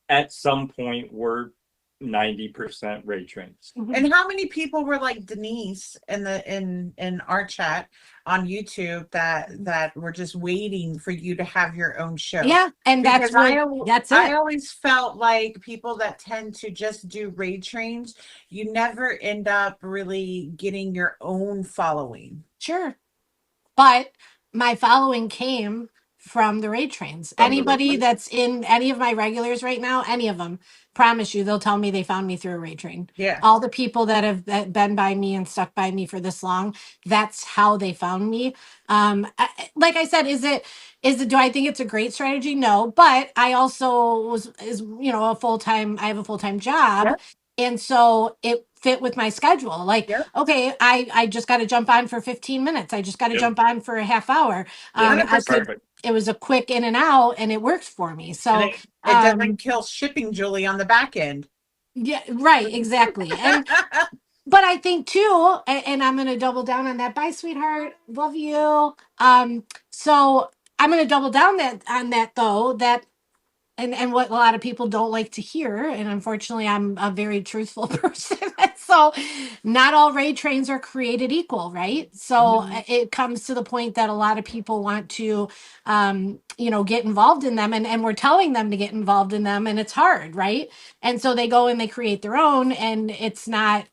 at some point were 90% rate trains. And how many people were like Denise in our chat on YouTube that were just waiting for you to have your own show? Yeah, and that's Because that's I it. always felt like people that tend to just do raid trains, you never end up really getting your own following. Sure. But my following came from the raid trains. From the raid Anybody trains. that's in any of my regulars right now, any of them, promise you, they'll tell me they found me through a raid train. Yeah. All the people that have been by me and stuck by me for this long, that's how they found me. Like I said, do I think it's a great strategy? No, but I also is a full-time, I have a full-time job. Yeah. And so it fit with my schedule. Like, Yeah. okay, I just got to jump on for 15 minutes. I just got to Yep. jump on for a half hour. Yeah, I could, perfect. it was a quick in and out and it worked for me. And So, it doesn't kill shipping, Julie, on the back end. yeah, right, exactly. And, but I think too, and I'm going to double down on that. Bye, sweetheart. Love you. So I'm going to double down on that though, that and what a lot of people don't like to hear, and unfortunately I'm a very truthful person, so not all raid trains are created equal, right? So it comes to the point that a lot of people want to get involved in them, and we're telling them to get involved in them, and it's hard, right? And so they go and they create their own, and it's not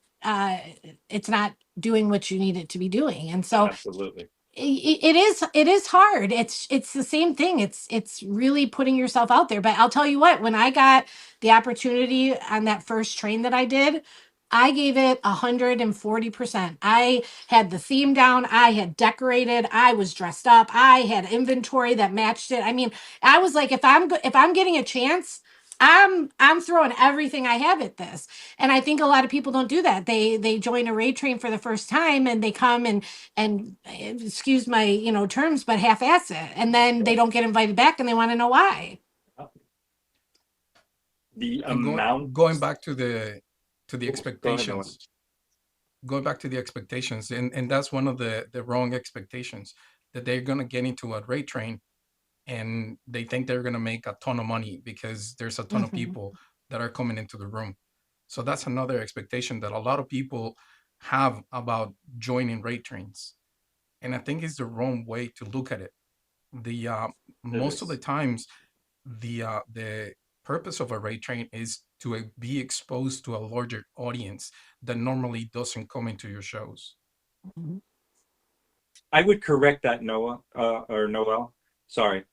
doing what you need it to be doing. And so Absolutely. it is hard. It's the same thing. It's really putting yourself out there. But I'll tell you what, when I got the opportunity on that first train that I did, I gave it 140%. I had the theme down. I had decorated. I was dressed up. I had inventory that matched it. I mean, I was like, if I'm getting a chance, I'm throwing everything I have at this. And I think a lot of people don't do that. They join a raid train for the first time and they come and excuse my terms, but half-ass it, and then they don't get invited back and they want to know why. The And amount going back to the Go ahead, Noah. expectations, going back to the expectations, and that's one of the wrong expectations, that they're going to get into a rate train and they think they're going to make a ton of money because there's a ton of people that are coming into the room. So that's another expectation that a lot of people have about joining rate trains, and I think it's the wrong way to look at it. The most of the times, the purpose of a rate train is to be exposed to a larger audience that normally doesn't come into your shows. I would correct that, Noah, or Noel. Sorry.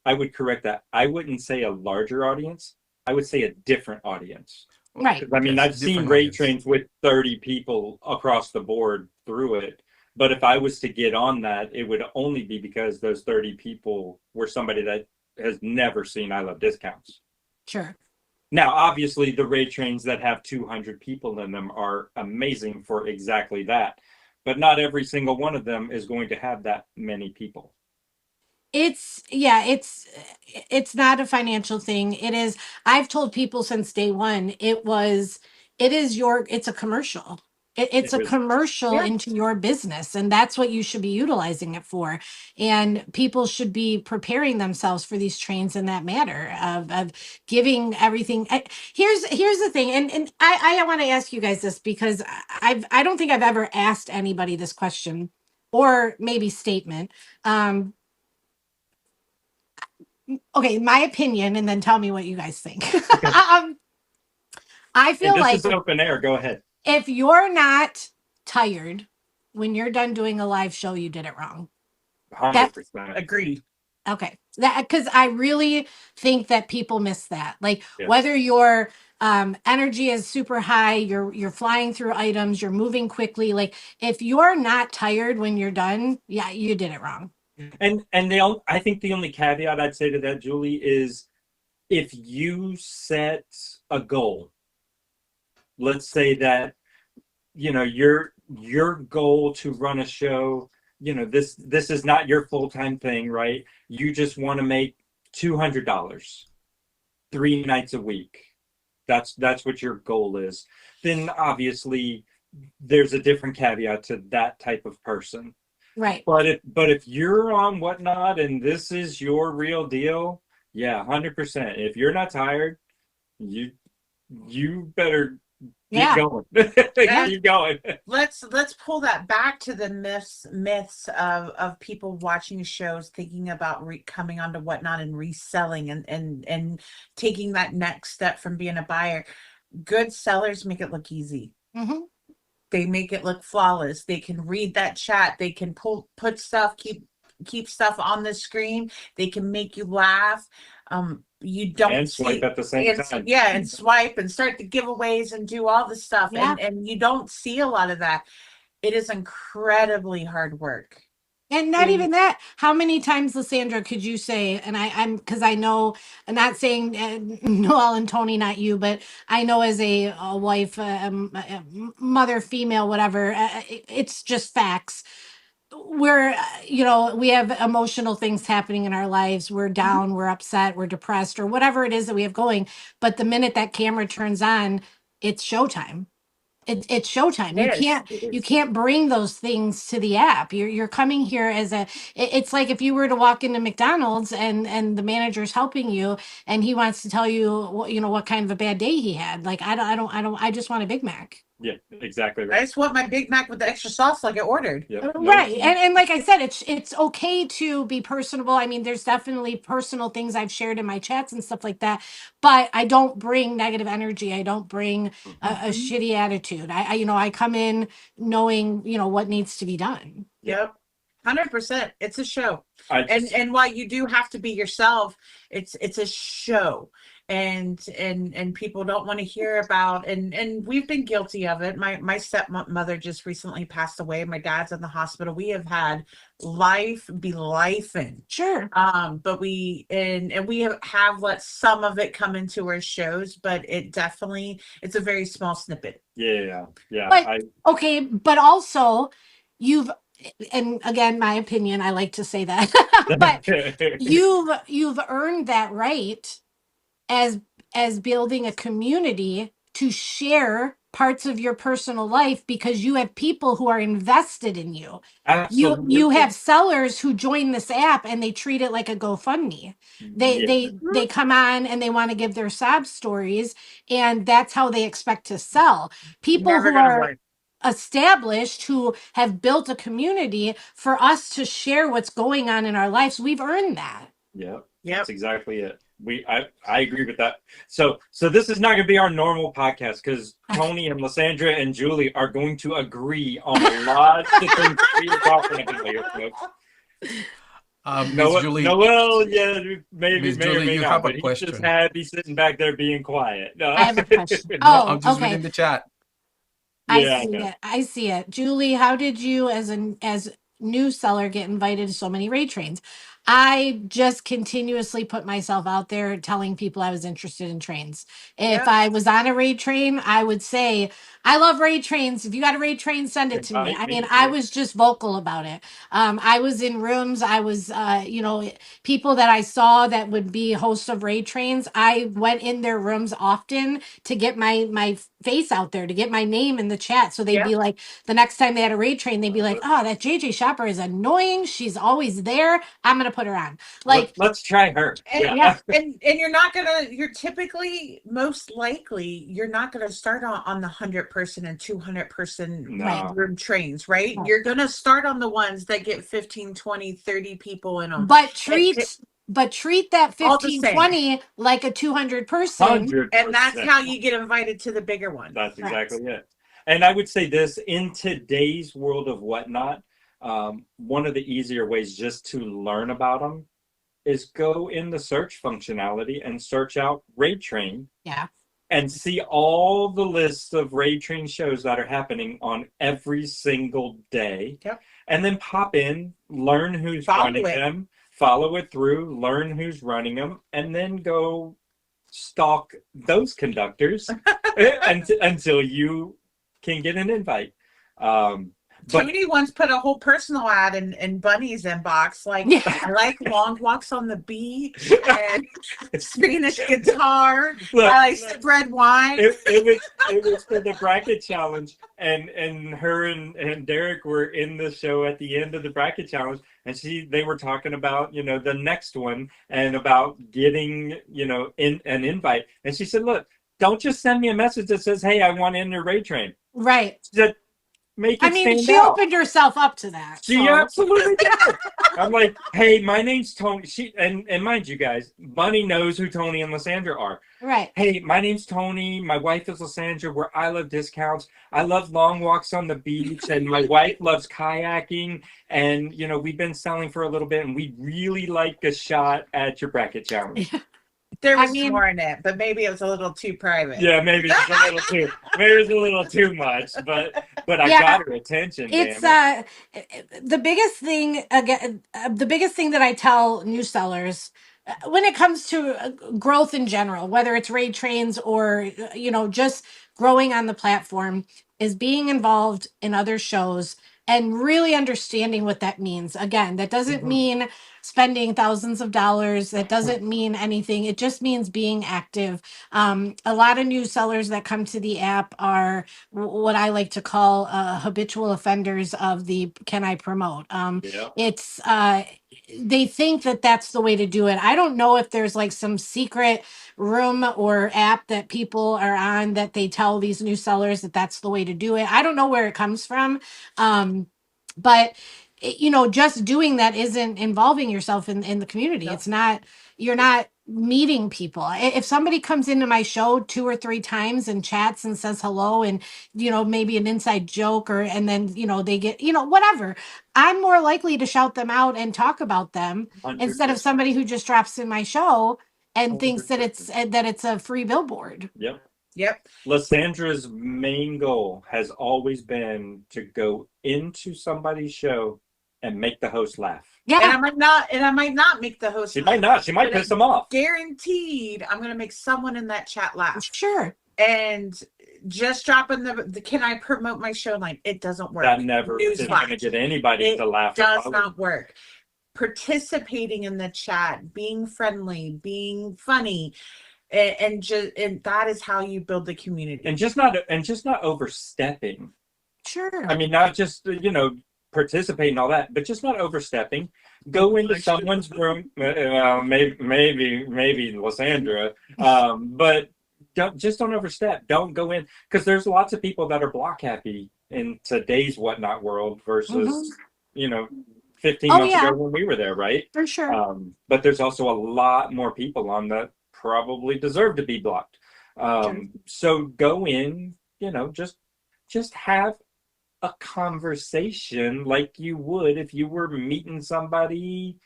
I would correct that. I wouldn't say a larger audience. I would say a different audience. Right. I mean, Yes, I've seen different rate audience. trains with 30 people across the board through it. But if I was to get on that, it would only be because those 30 people were somebody that has never seen I Love Discounts. Sure. Now, obviously, the raid trains that have 200 people in them are amazing for exactly that. But not every single one of them is going to have that many people. It's not a financial thing. It is. I've told people since day one, it's a commercial. It's a It is. commercial Yeah. into your business, and that's what you should be utilizing it for. And people should be preparing themselves for these trains in that matter of giving everything. Here's the thing, and I want to ask you guys this, because I don't think I've ever asked anybody this question, or maybe statement. Okay, my opinion, and then tell me what you guys think. I feel And this like is open air. Go ahead. if you're not tired when you're done doing a live show, you did it wrong. 100%. Agreed. Okay, that, because I really think that people miss that. Like, Yes. whether your energy is super high, you're flying through items, you're moving quickly. Like, if you're not tired when you're done, yeah, you did it wrong. And I think the only caveat I'd say to that, Julie, is if you set a goal, let's say that, your goal to run a show, this is not your full-time thing, right? You just want to make $200 3 nights a week. That's what your goal is. Then obviously there's a different caveat to that type of person. Right. But if you're on Whatnot and this is your real deal, yeah, 100%. If you're not tired, you you better keep Yeah. going. Keep going. Let's pull that back to the myths of people watching shows, thinking about coming onto Whatnot and reselling and taking that next step from being a buyer. Good sellers make it look easy. Mm-hmm. They make it look flawless. They can read that chat. They can put stuff, keep stuff on the screen. They can make you laugh. You don't And swipe at the same time. Yeah, and swipe and start the giveaways and do all the stuff. Yeah. And you don't see a lot of that. It is incredibly hard work. And not even that. How many times, Lysandra, could you say? And I'm because I know, I'm not saying Noelle and Tony, not you, but I know as a wife, mother, female, whatever. It's just facts. We're, we have emotional things happening in our lives. We're down, we're upset, we're depressed, or whatever it is that we have going. But the minute that camera turns on, it's showtime. It's showtime. You can't bring those things to the app. You're coming here as it's like if you were to walk into McDonald's and the manager's helping you and he wants to tell you what kind of a bad day he had. Like I just want a Big Mac. Yeah, exactly I right. just want my Big Mac with the extra sauce like I ordered. Yep. Right. And like I said, it's okay to be personable. I mean, there's definitely personal things I've shared in my chats and stuff like that, but I don't bring negative energy. I don't bring a shitty attitude. I come in knowing, what needs to be done. Yep. 100%. It's a show. And while you do have to be yourself, it's a show. And people don't want to hear about, and we've been guilty of it. My stepmother just recently passed away. My dad's in the hospital. We have had life be lifing. Sure. But we have let some of it come into our shows, but it's a very small snippet. Yeah. But okay, but also and again, my opinion, I like to say that, but you've earned that right as building a community to share parts of your personal life because you have people who are invested in you. Absolutely. You have sellers who join this app and they treat it like a GoFundMe. They come on and they want to give their sob stories, and that's how they expect to sell. People who are established, who have built a community for us to share what's going on in our lives, we've earned that. Yep. That's exactly it. I agree with that. So this is not going to be our normal podcast because Tony and Lysandra and Julie are going to agree on a lot of things we are talking about here, folks. Noelle, yeah, maybe Julie, may you not, have a but question. He's just happy sitting back there being quiet. No. I have a question. I'm just reading the chat. I see it. Julie, how did you as new seller get invited to so many raid trains? I just continuously put myself out there telling people I was interested in trains. If I was on a raid train, I would say, I love raid trains. If you got a raid train, send it to me. I mean, I was just vocal about it. I was in rooms. I was, people that I saw that would be hosts of raid trains. I went in their rooms often to get my face out there, to get my name in the chat. So they'd be like, the next time they had a raid train, they'd be like, oh, that JJShopper is annoying. She's always there. I'm going to put her on. Like, let's try her. And you're typically, most likely, you're not going to start on the 100-person and 200-person room trains, right? You're going to start on the ones that get 15, 20, 30 people in them. But treat that 15, 20 like a 200-person. 100%. And that's how you get invited to the bigger one. That's exactly it. And I would say this, in today's world of Whatnot, one of the easier ways just to learn about them is go in the search functionality and search out Raid Train. Yeah. And see all the lists of Raid Train shows that are happening on every single day. Yep. And then pop in, learn who's running them, follow it through, learn who's running them, and then go stalk those conductors until you can get an invite. Tony once put a whole personal ad in Bunny's inbox, like, I like long walks on the beach and Spanish guitar. I like spread wine. It was for the bracket challenge, and her and Derek were in the show at the end of the bracket challenge, and they were talking about the next one and about getting an invite, and she said, look, don't just send me a message that says, "Hey, I want in your raid train." Right. Just make it I mean, stand she out. opened herself up to that. She so. absolutely did. I'm like, "Hey, my name's Tony." And mind you guys, Bunny knows who Tony and Lysandra are. Right. Hey, my name's Tony. My wife is Lysandra. Where I love discounts. I love long walks on the beach, and my wife loves kayaking. And we've been selling for a little bit, and we really like a shot at your bracket challenge. There I was mean- more in it, but maybe it was a little too private. Yeah, maybe it's a little too much, but I Yeah, got her attention. It's damn the biggest thing again. The biggest thing that I tell new sellers when it comes to growth in general, whether it's raid trains or just growing on the platform, is being involved in other shows and really understanding what that means. Again, that doesn't mean spending thousands of dollars. That doesn't mean anything. It just means being active. A lot of new sellers that come to the app are what I like to call habitual offenders of the can I promote. Yeah. It's they think that that's the way to do it. I don't know if there's like some secret room or app that people are on that they tell these new sellers that that's the way to do it. I don't know where it comes from. But just doing that isn't involving yourself in the community. No. It's not, you're not meeting people. If somebody comes into my show 2 or 3 times and chats and says hello and maybe an inside joke and then they get whatever, I'm more likely to shout them out and talk about them 100%. instead of somebody who just drops in my show and thinks that 100%. it's a free billboard. Yep. Lysandra's main goal has always been to go into somebody's show and make the host laugh. Yeah. And I might not make the host. She might not. She might piss them off. Guaranteed, I'm gonna make someone in that chat laugh. Sure. And just dropping the can I promote my show line? It doesn't work. That never is Newsflash. going to get anybody It to laugh. does not work. Participating in the chat, being friendly, being funny, and that is how you build the community. And just not overstepping. Sure. I mean, not just participate and all that, but just not overstepping. Go into someone's room. Well, maybe Lysandra, but don't overstep. Don't go in, because there's lots of people that are block happy in today's whatnot world versus 15 months ago when we were there, right? For sure. But there's also a lot more people on that probably deserve to be blocked. So go in, just have a conversation like you would if you were meeting somebody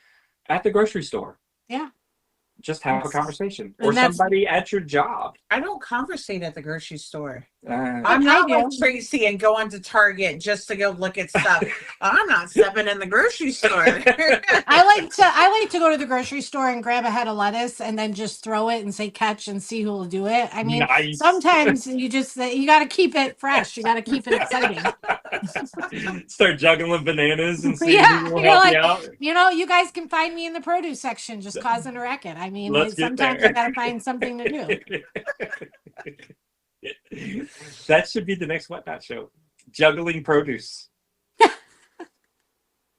at the grocery store. Yeah. Just have a conversation. And Or that's- somebody at your job. I don't conversate at the grocery store. I'm I'm not I like do. Tracy and go onto Target just to go look at stuff. I'm not stepping in the grocery store. I like to go to the grocery store and grab a head of lettuce and then just throw it and say catch and see who will do it. I mean, Nice. sometimes you got to keep it fresh. You got to keep it exciting. Start juggling bananas and see Yeah, who will you're help like, you out. you guys can find me in the produce section just causing a racket. I mean, Let's get sometimes there. you got to find something to do. That should be the next Whatnot show. Juggling produce.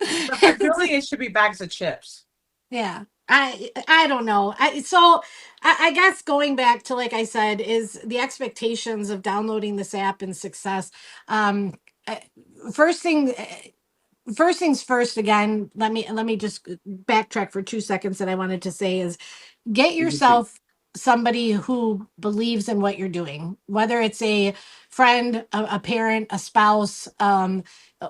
Really, it should be bags of chips. Yeah. I don't know. I guess going back to, like I said, is the expectations of downloading this app and success. First things first, again, let me just backtrack for 2 seconds that I wanted to say is get yourself somebody who believes in what you're doing, whether it's a friend, a parent, a spouse,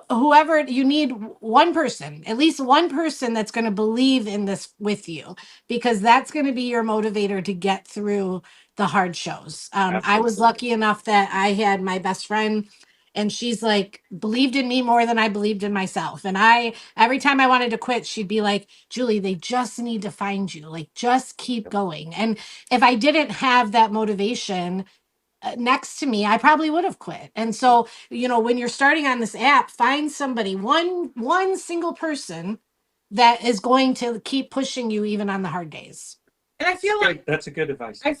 whoever. You need one person, at least one person that's going to believe in this with you, because that's going to be your motivator to get through the hard shows. I was lucky enough that I had my best friend, and she's like believed in me more than I believed in myself. And every time I wanted to quit, she'd be like, Julie, they just need to find you. Like, just keep going. And if I didn't have that motivation next to me, I probably would have quit. And so, when you're starting on this app, find somebody, one single person that is going to keep pushing you even on the hard days. And I feel like That's a good advice. I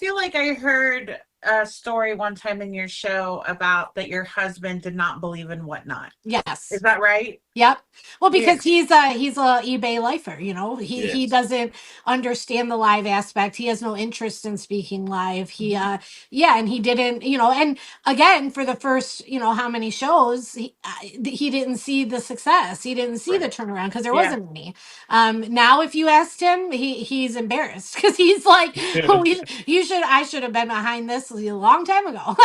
heard a story one time in your show about that your husband did not believe in Whatnot. Yes. Is that right? Yep. Well, Yeah. because he's a eBay lifer, you know. He Yes. doesn't understand the live aspect. He has no interest in speaking live. He Mhm. yeah, and he didn't, you know, and again, for the first, you know, how many shows, he didn't see the success. He didn't see the Right. turnaround because there Yeah. wasn't any. Now if you asked him, he's embarrassed because he's like, I should have been behind this a long time ago.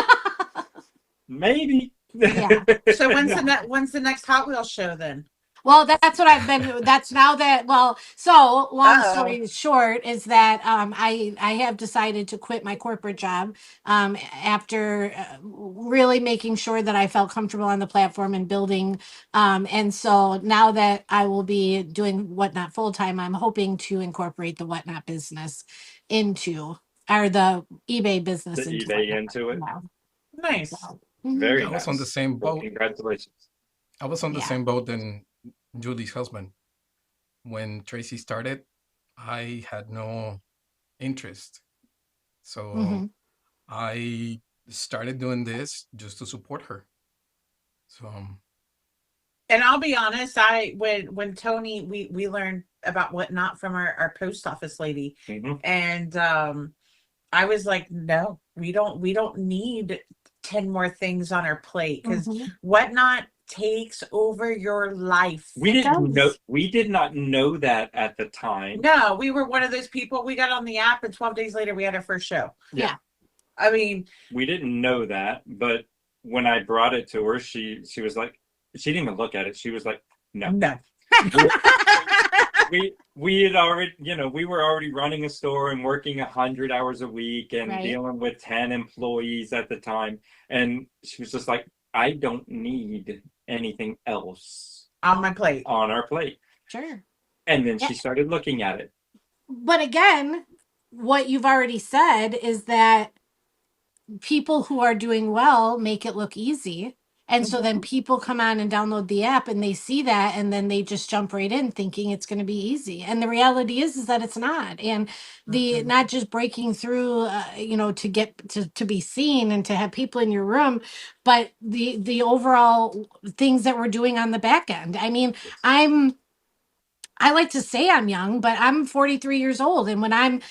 Maybe. Yeah. So when's the next Hot Wheels show then? Well, that's what I've been. That's now that. Well, so long Uh-oh. story short is that I have decided to quit my corporate job after really making sure that I felt comfortable on the platform and building. And so now that I will be doing Whatnot full time, I'm hoping to incorporate the Whatnot business into or the eBay business The into eBay Whatnot. into it. Yeah. Nice. So, mhm. Very I was on the nice. same Well, boat. congratulations. I was on the Yeah. same boat than Julie's husband. When Tracy started, I had no interest. So Mhm. I started doing this just to support her. So And I'll be honest, when Tony we learned about Whatnot from our post office lady, Mhm. and I was like, no, we don't need 10 more things on our plate because Mhm. Whatnot takes over your life. We It didn't know. does. We did not know that at the time. No, we were one of those people. We got on the app, and 12 days later, we had our first show. Yeah. I mean, We didn't know that, but when I brought it to her, she was like, she didn't even look at it. She was like, no. no. We had already, you know, we were already running a store and working 100 hours a week and Right. dealing with 10 employees at the time. And she was just like, I don't need anything else On my plate. on our plate. Sure. And then Yeah. she started looking at it. But again, what you've already said is that people who are doing well make it look easy. And so then people come on and download the app and they see that and then they just jump right in thinking it's going to be easy. And the reality is that it's not. And the Mhm. not just breaking through, you know, to get to be seen and to have people in your room, but the overall things that we're doing on the back end. I mean, I like to say I'm young, but I'm 43 years old. And when I'm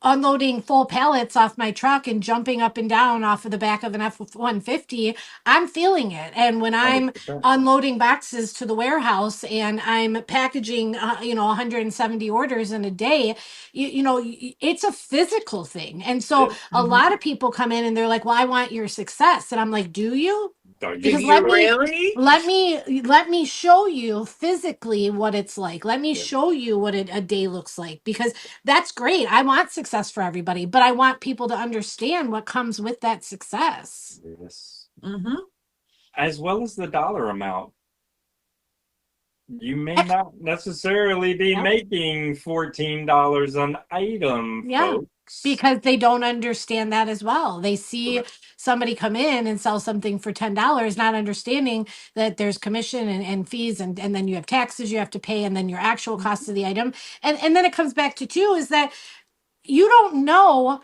unloading full pallets off my truck and jumping up and down off of the back of an F-150, I'm feeling it. And when I'm 100%. unloading boxes to the warehouse and I'm packaging, you know, 170 orders in a day, you know, it's a physical thing. And so Yeah. a lot of people come in and they're like, well, I want your success. And I'm like, do you? Are you Because Do let you me really? let me show you physically what it's like. Let me Yeah. show you what a day looks like, because that's great. I want success for everybody, but I want people to understand what comes with that success. Yes. Mm-hmm. As well as the dollar amount. You may not necessarily be Yep. making $14 an item, Yeah. folks. Because they don't understand that as well. They see Correct. somebody come in and sell something for $10, not understanding that there's commission and fees, and then you have taxes you have to pay, and then your actual cost of the item. And then it comes back to two is that you don't know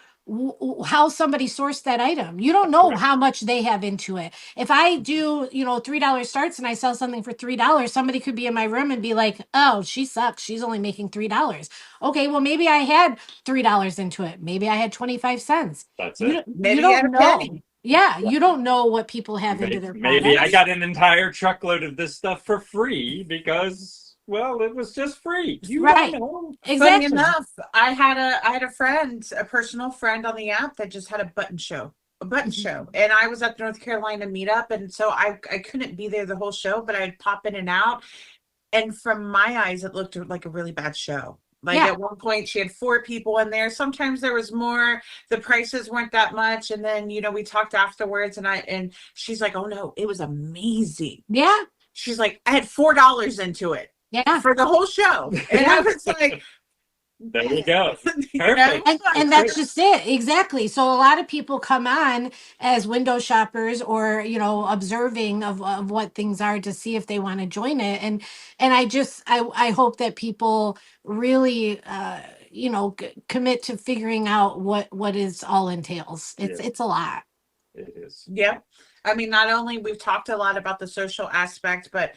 how somebody sourced that item. You don't know Correct. how much they have into it. If I do, you know, $3 starts and I sell something for $3, somebody could be in my room and be like, oh, she sucks. She's only making $3. Okay, well, maybe I had $3 into it. Maybe I had 25 cents. That's You, it. you Maybe you had don't a know. penny. Yeah, you don't know what people have into their Maybe I products. got an entire truckload of this stuff for free because, well, it was just free. You Right. don't know. Funny Exactly. enough, I had a friend, a personal friend on the app that just had a button show. And I was at the North Carolina meetup, and so I couldn't be there the whole show, but I'd pop in and out. And from my eyes, it looked like a really bad show. Like Yeah. at one point she had 4 people in there. Sometimes there was more, the prices weren't that much. And then, you know, we talked afterwards and she's like, oh no, it was amazing. Yeah. She's like, I had $4 into it Yeah. for the whole show. And I was like, There you go. you know? Perfect. And that's just it. Exactly. So a lot of people come on as window shoppers or, you know, observing of what things are to see if they want to join it. And I hope that people really, commit to figuring out what is all entails. It's a lot. It is. Yeah. I mean, not only we've talked a lot about the social aspect, but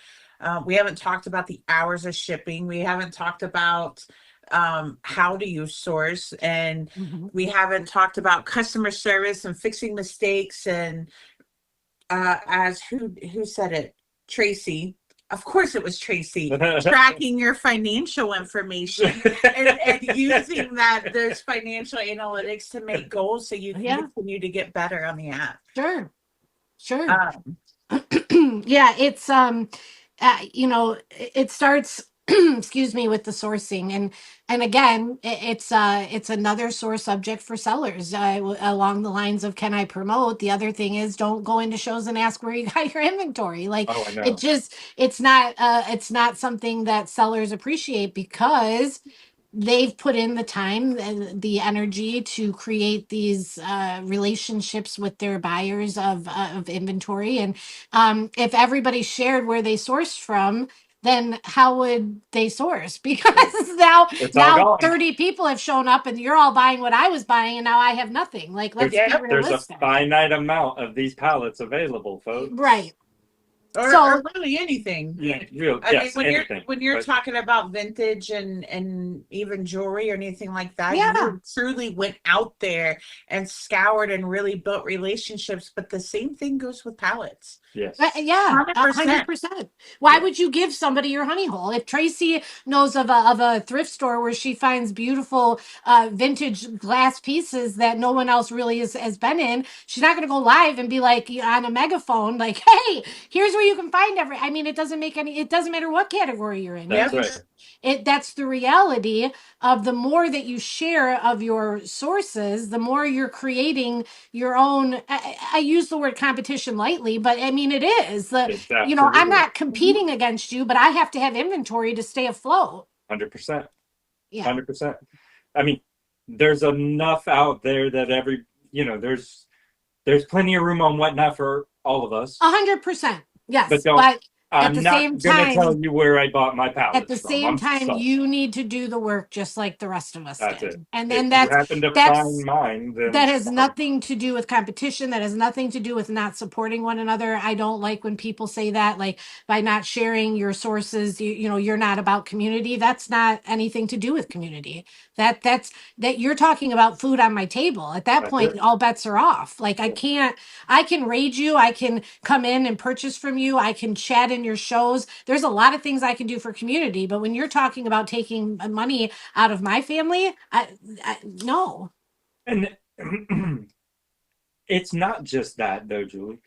we haven't talked about the hours of shipping. We haven't talked about how do you source, and we haven't talked about customer service and fixing mistakes. And as who said it? Tracy. Of course it was Tracy. Tracking your financial information and using those financial analytics to make goals so you can continue to get better on the app. Sure. Yeah, it's it starts excuse me, with the sourcing, and again, it's another sore subject for sellers, along the lines of, can I promote? The other thing is, don't go into shows and ask where you got your inventory. Like, I know. It's not something that sellers appreciate, because they've put in the time and the energy to create these relationships with their buyers of inventory. And if everybody shared where they sourced from, then how would they source? Because now 30 people have shown up and you're all buying what I was buying, and now I have nothing. Like, let's be realistic. There's a finite amount of these pallets available, folks. Right. Or really anything. Yeah, I mean, when you're talking about vintage and even jewelry or anything like that, you truly went out there and scoured and really built relationships. But the same thing goes with pallets. Yes. Yeah, 100%. Why would you give somebody your honey hole? If Tracy knows of a thrift store where she finds beautiful vintage glass pieces that no one else really has been in, she's not going to go live and be like on a megaphone, like, hey, here's where you can find I mean, it doesn't matter what category you're in. That's right. That's the reality of, the more that you share of your sources, the more you're creating your own. I use the word competition lightly, but I mean, it is. I'm not competing against you, but I have to have inventory to stay afloat. 100%. Yeah. 100%. I mean, there's enough out there that there's plenty of room on Whatnot for all of us. 100%. Yes. But I'm not going to tell you where I bought my pallets. At the same time, you need to do the work just like the rest of us That's did. it. And then you happen to find mine, then that has nothing to do with competition. That has nothing to do with not supporting one another. I don't like when people say that, like, by not sharing your sources, you're not about community. That's not anything to do with community. That you're talking about food on my table. At that point, all bets are off. Like, I can raid you. I can come in and purchase from you. I can chat in your shows. There's a lot of things I can do for community, but when you're talking about taking money out of my family, no. And it's not just that, though, Julie.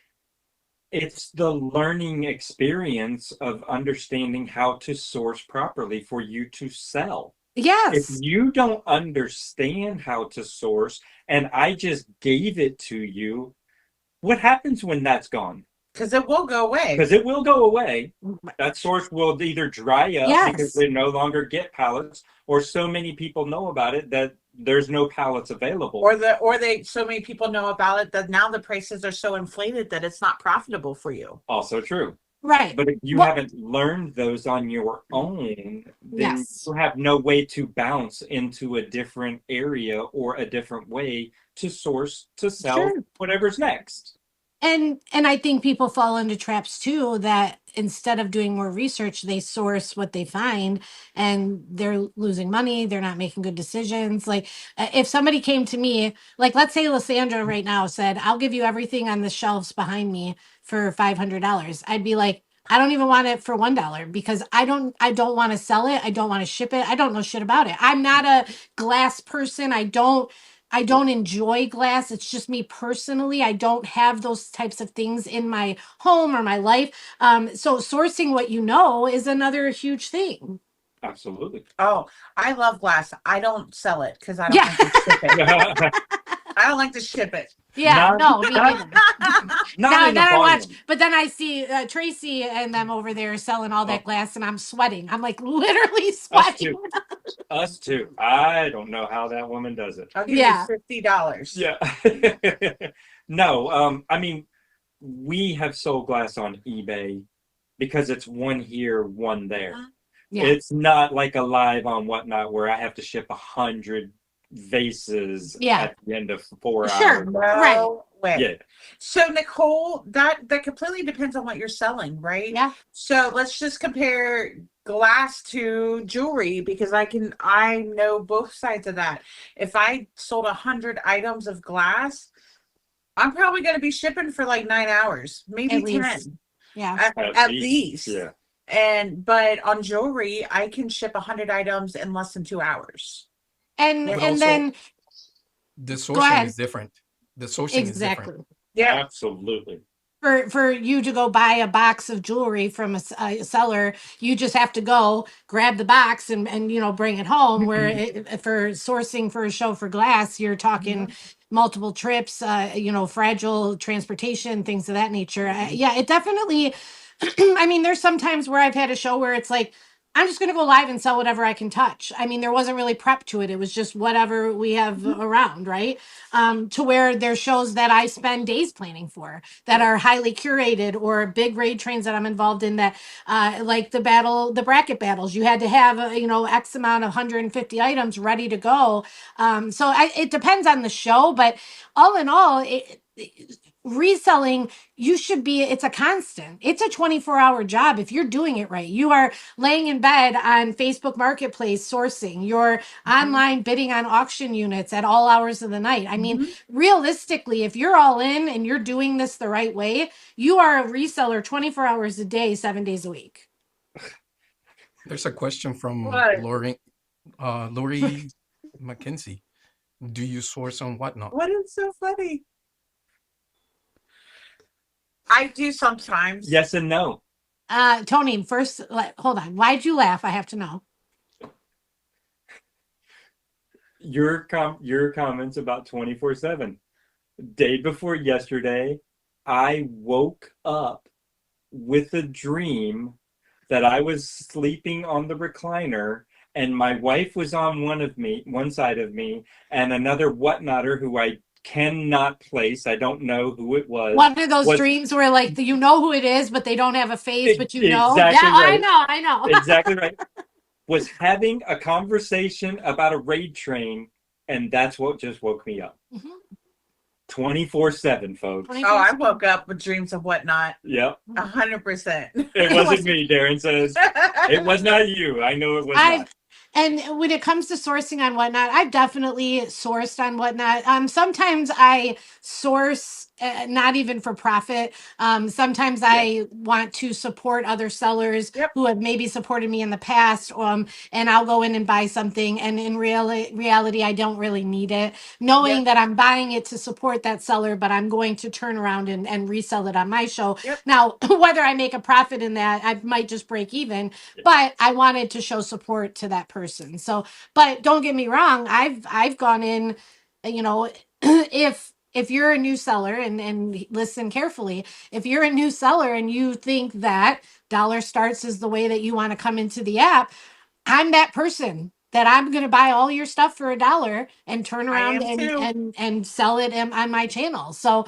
It's the learning experience of understanding how to source properly for you to sell. Yes. If you don't understand how to source and I just gave it to you, what happens when that's gone? Because it will go away. That source will either dry up because they no longer get pallets, or so many people know about it that there's no pallets available. Or so many people know about it that now the prices are so inflated that it's not profitable for you. Also true. Right. But if you haven't learned those on your own, then you have no way to bounce into a different area or a different way to source, to sell whatever's next. And I think people fall into traps too, that instead of doing more research, they source what they find and they're losing money. They're not making good decisions. Like, if somebody came to me, like, let's say Lysandra right now said, I'll give you everything on the shelves behind me for $500. I'd be like, I don't even want it for $1, because I don't want to sell it. I don't want to ship it. I don't know shit about it. I'm not a glass person. I don't enjoy glass. It's just me personally. I don't have those types of things in my home or my life. So sourcing what you know is another huge thing. Absolutely. Oh, I love glass. I don't sell it because I don't like to ship it. I don't like to ship it. Yeah, no, me neither. Not then I watch, but then I see Tracy and them over there selling all that glass, and I'm sweating. I'm like literally sweating. Us too. I don't know how that woman does it. I'll give you $50. Yeah. No, I mean, we have sold glass on eBay because it's one here, one there. Yeah. It's not like a live on Whatnot where I have to ship 100 vases Yeah. at the end of 4 Sure. hours. Right. No way. Yeah. So Nicole, that completely depends on what you're selling, right? Yeah. So let's just compare glass to jewelry because I know both sides of that. If I sold 100 items of glass, I'm probably going to be shipping for like 9 hours, maybe At least. 10 Yeah. at least. Yeah. But on jewelry, I can ship 100 items in less than 2 hours. And But and also, then the go sourcing ahead. is different. The sourcing is different. Exactly. Yeah. Absolutely. For you to go buy a box of jewelry from a seller, you just have to go grab the box and bring it home. Where for sourcing for a show for glass, you're talking multiple trips, fragile transportation, things of that nature. Yeah, it definitely. I mean, there's some times where I've had a show where it's like, I'm just going to go live and sell whatever I can touch. I mean, there wasn't really prep to it. It was just whatever we have around, right? To where there's shows that I spend days planning for that are highly curated, or big raid trains that I'm involved in that, like the bracket battles, you had to have, X amount of 150 items ready to go. It depends on the show, but all in all, reselling, it's a constant. It's a 24-hour job if you're doing it right. You are laying in bed on Facebook Marketplace sourcing. You're online bidding on auction units at all hours of the night. I mean, realistically, if you're all in and you're doing this the right way, you are a reseller 24 hours a day, 7 days a week. There's a question from What? Lori McKenzie. Do you source on Whatnot? What is so funny? I do sometimes. Yes and no. Tony, first, hold on. Why'd you laugh? I have to know. Your comments about 24/7. Day before yesterday, I woke up with a dream that I was sleeping on the recliner and my wife was on one side of me, and another whatnotter who I cannot place. I don't know who it was. One of those dreams where like you know who it is, but they don't have a face, but you know. Exactly Yeah, right. I know. Exactly right. Was having a conversation about a raid train, and that's what just woke me up. 24/7, folks. Oh, I woke up with dreams of Whatnot. Yep. 100%. It wasn't me, Darren says. It was not you. I know it was not. And when it comes to sourcing on Whatnot, I've definitely sourced on Whatnot. Sometimes I source not even for profit. Sometimes I want to support other sellers who have maybe supported me in the past, and I'll go in and buy something. And in reality, I don't really need it, knowing that I'm buying it to support that seller, but I'm going to turn around and resell it on my show. Now, whether I make a profit in that, I might just break even, but I wanted to show support to that person. So, but don't get me wrong, I've gone in, if you're a new seller, and listen carefully, if you're a new seller and you think that dollar starts is the way that you want to come into the app, I'm that person that I'm going to buy all your stuff for $1 and turn around and sell it on my channel. So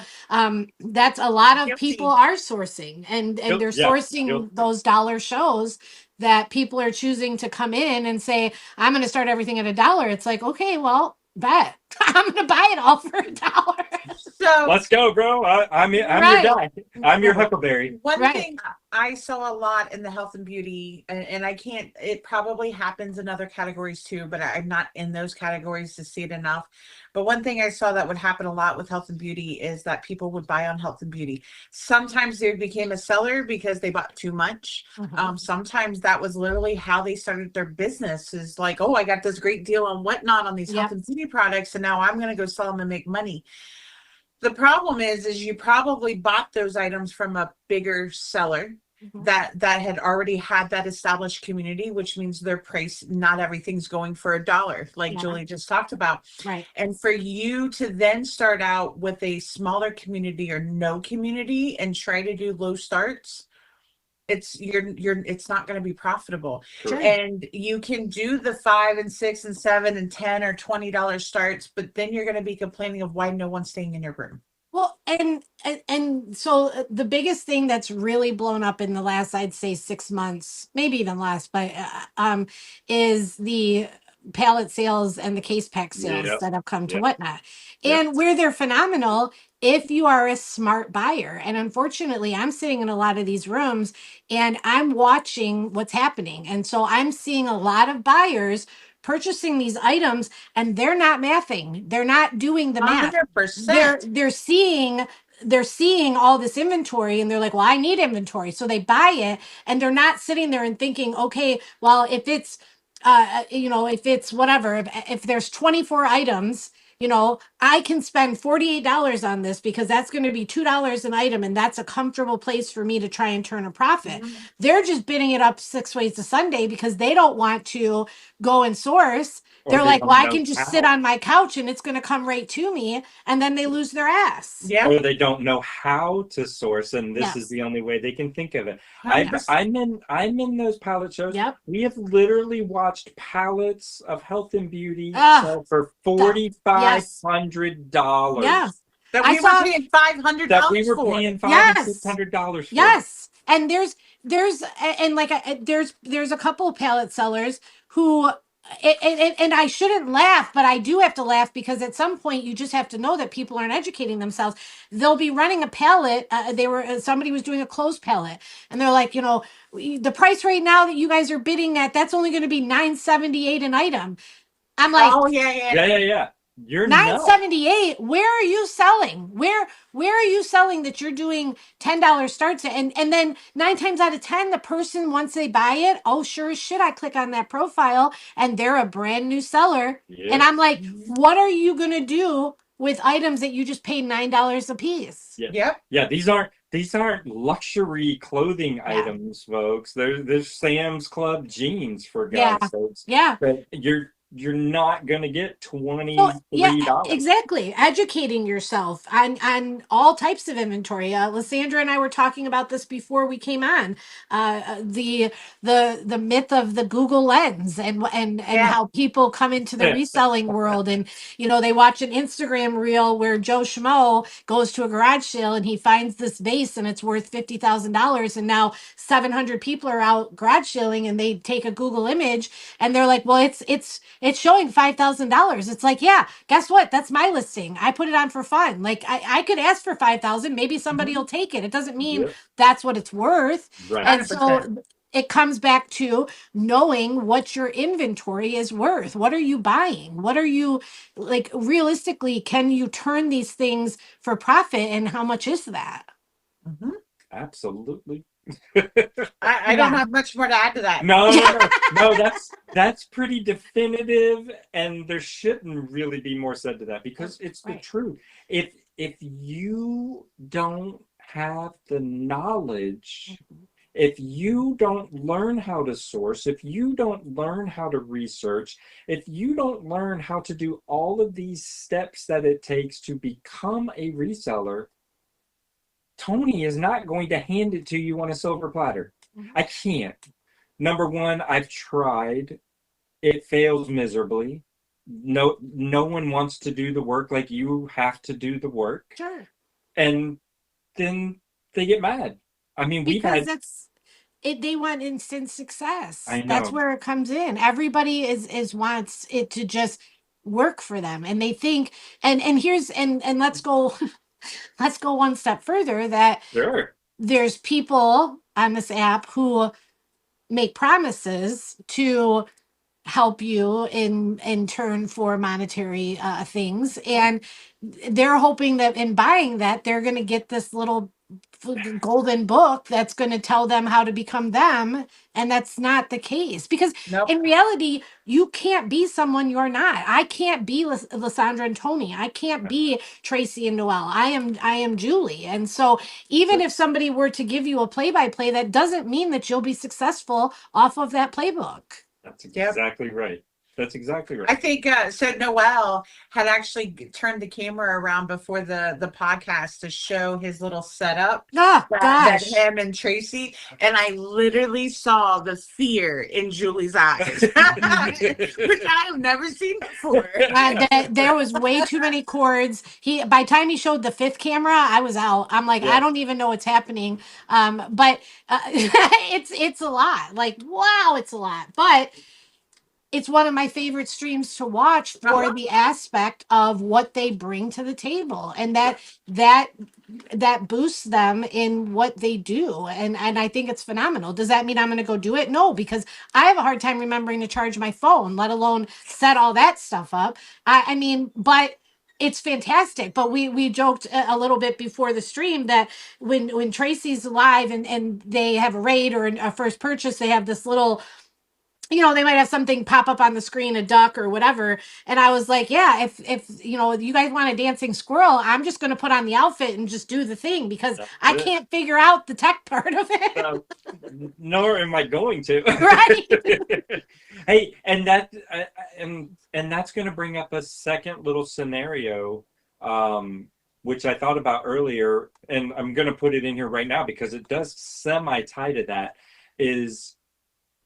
that's a lot of people are sourcing, and they're sourcing those dollar shows that people are choosing to come in and say, I'm going to start everything at $1. It's like, okay, well, bet I'm going to buy it all for $1. So let's go, bro. I'm your guy. I'm your Huckleberry. One thing I saw a lot in the health and beauty, and I can't, it probably happens in other categories too, but I'm not in those categories to see it enough. But one thing I saw that would happen a lot with health and beauty is that people would buy on health and beauty. Sometimes they became a seller because they bought too much. Sometimes that was literally how they started their business, is like, oh, I got this great deal on Whatnot on these health and beauty products, and now I'm going to go sell them and make money. The problem is you probably bought those items from a bigger seller that had already had that established community, which means their price, not everything's going for $1, like Julie just talked about. Right. And for you to then start out with a smaller community or no community and try to do low starts, it's not going to be profitable. And you can do the $5 and $6 and $7 and $10 or $20 starts, but then you're going to be complaining of why no one's staying in your room. Well, and so the biggest thing that's really blown up in the last, I'd say, 6 months, maybe even less, but is the pallet sales and the case pack sales Yep. that have come to Yep. Whatnot, Yep. and where they're phenomenal if you are a smart buyer. And unfortunately, I'm sitting in a lot of these rooms and I'm watching what's happening, and so I'm seeing a lot of buyers purchasing these items and they're not mathing, they're not doing the math. 100%. They're seeing all this inventory and they're like, well, I need inventory, so they buy it, and they're not sitting there and thinking, okay, well, if it's if it's whatever, if there's 24 items, I can spend $48 on this because that's going to be $2 an item, and that's a comfortable place for me to try and turn a profit. They're just bidding it up 6 ways to Sunday because they don't want to go and source. Or They're they like, don't well, I know can just how. sit on my couch and it's going to come right to me, and then they lose their ass. Yeah. Or they don't know how to source, and this is Yes. the only way they can think of it. 100%. I'm in those pallet shows. Yep. We have literally watched pallets of health and beauty Ah, sell for $4,500. Yeah. That I we saw- were paying $500 That we were for. paying $500 Yes. and $600 for. Yes. And there's a couple of pallet sellers who and I shouldn't laugh, but I do have to laugh because at some point you just have to know that people aren't educating themselves. They'll be running a pallet. Somebody was doing a closed pallet, and they're like, the price right now that you guys are bidding at, that's only going to be $9.78 an item. I'm like, Oh, yeah. Yeah. You're nuts. $9.78. Where are you selling? Where are you selling that you're doing $10 starts? And then 9 times out of 10, the person, once they buy it, oh, sure as shit, I click on that profile and they're a brand new seller. Yep. And I'm like, what are you gonna do with items that you just paid $9 a piece? Yep. Yeah, these aren't luxury clothing items, folks. There's Sam's Club jeans, for God's sakes. Yeah. But you're not gonna get $23. So, yeah, exactly. Educating yourself on all types of inventory. Lysandra and I were talking about this before we came on. The myth of the Google Lens and how people come into the reselling world, and they watch an Instagram reel where Joe Schmo goes to a garage sale and he finds this vase and it's worth $50,000, and now 700 people are out garage selling and they take a Google image and they're like, well, it's showing $5,000. It's like, yeah, guess what? That's my listing. I put it on for fun. Like I could ask for 5,000. Maybe somebody will take it. It doesn't mean that's what it's worth. Right. And 100%. so it comes back to knowing what your inventory is worth. What are you buying? What are you, like, realistically, can you turn these things for profit, and how much is that? Absolutely. I don't have much more to add to that. No, that's pretty definitive, and there shouldn't really be more said to that because it's the truth. If you don't have the knowledge, if you don't learn how to source, if you don't learn how to research, if you don't learn how to do all of these steps that it takes to become a reseller, Tony is not going to hand it to you on a silver platter. I can't. Number one, I've tried. It fails miserably. No one wants to do the work like you have to do the work. Sure. And then they get mad. I mean, they want instant success. I know. That's where it comes in. Everybody is wants it to just work for them, and they think and let's go let's go one step further, that there's people on this app who make promises to help you in turn for monetary things, and they're hoping that in buying that they're going to get this little golden book that's going to tell them how to become them, and that's not the case, because in reality you can't be someone you're not. I can't be Lysandra and Tony. I can't be Tracy and Noelle. I am Julie. And so even if somebody were to give you a play-by-play, that doesn't mean that you'll be successful off of that playbook. That's exactly right. That's exactly I right. think so. Noel had actually turned the camera around before the podcast to show his little setup Oh that gosh. him and Tracy, and I literally saw the fear in Julie's eyes, which I have never seen before. There was way too many cords. By the time he showed the fifth camera, I was out. I'm like, I Yeah. don't even know what's happening. But it's a lot. Like, wow, it's a lot. But it's one of my favorite streams to watch for the aspect of what they bring to the table, and that boosts them in what they do, and I think it's phenomenal. Does that mean I'm going to go do it? No, because I have a hard time remembering to charge my phone, let alone set all that stuff up. I mean, but it's fantastic. But we joked a little bit before the stream that when Tracy's live and they have a raid or a first purchase, they have this little, they might have something pop up on the screen, a duck or whatever. And I was like, yeah, if you guys want a dancing squirrel, I'm just going to put on the outfit and just do the thing, because That's I it. can't figure out the tech part of it. Nor am I going to. Right. Hey, and that's going to bring up a second little scenario, which I thought about earlier, and I'm going to put it in here right now because it does semi tie to that. Is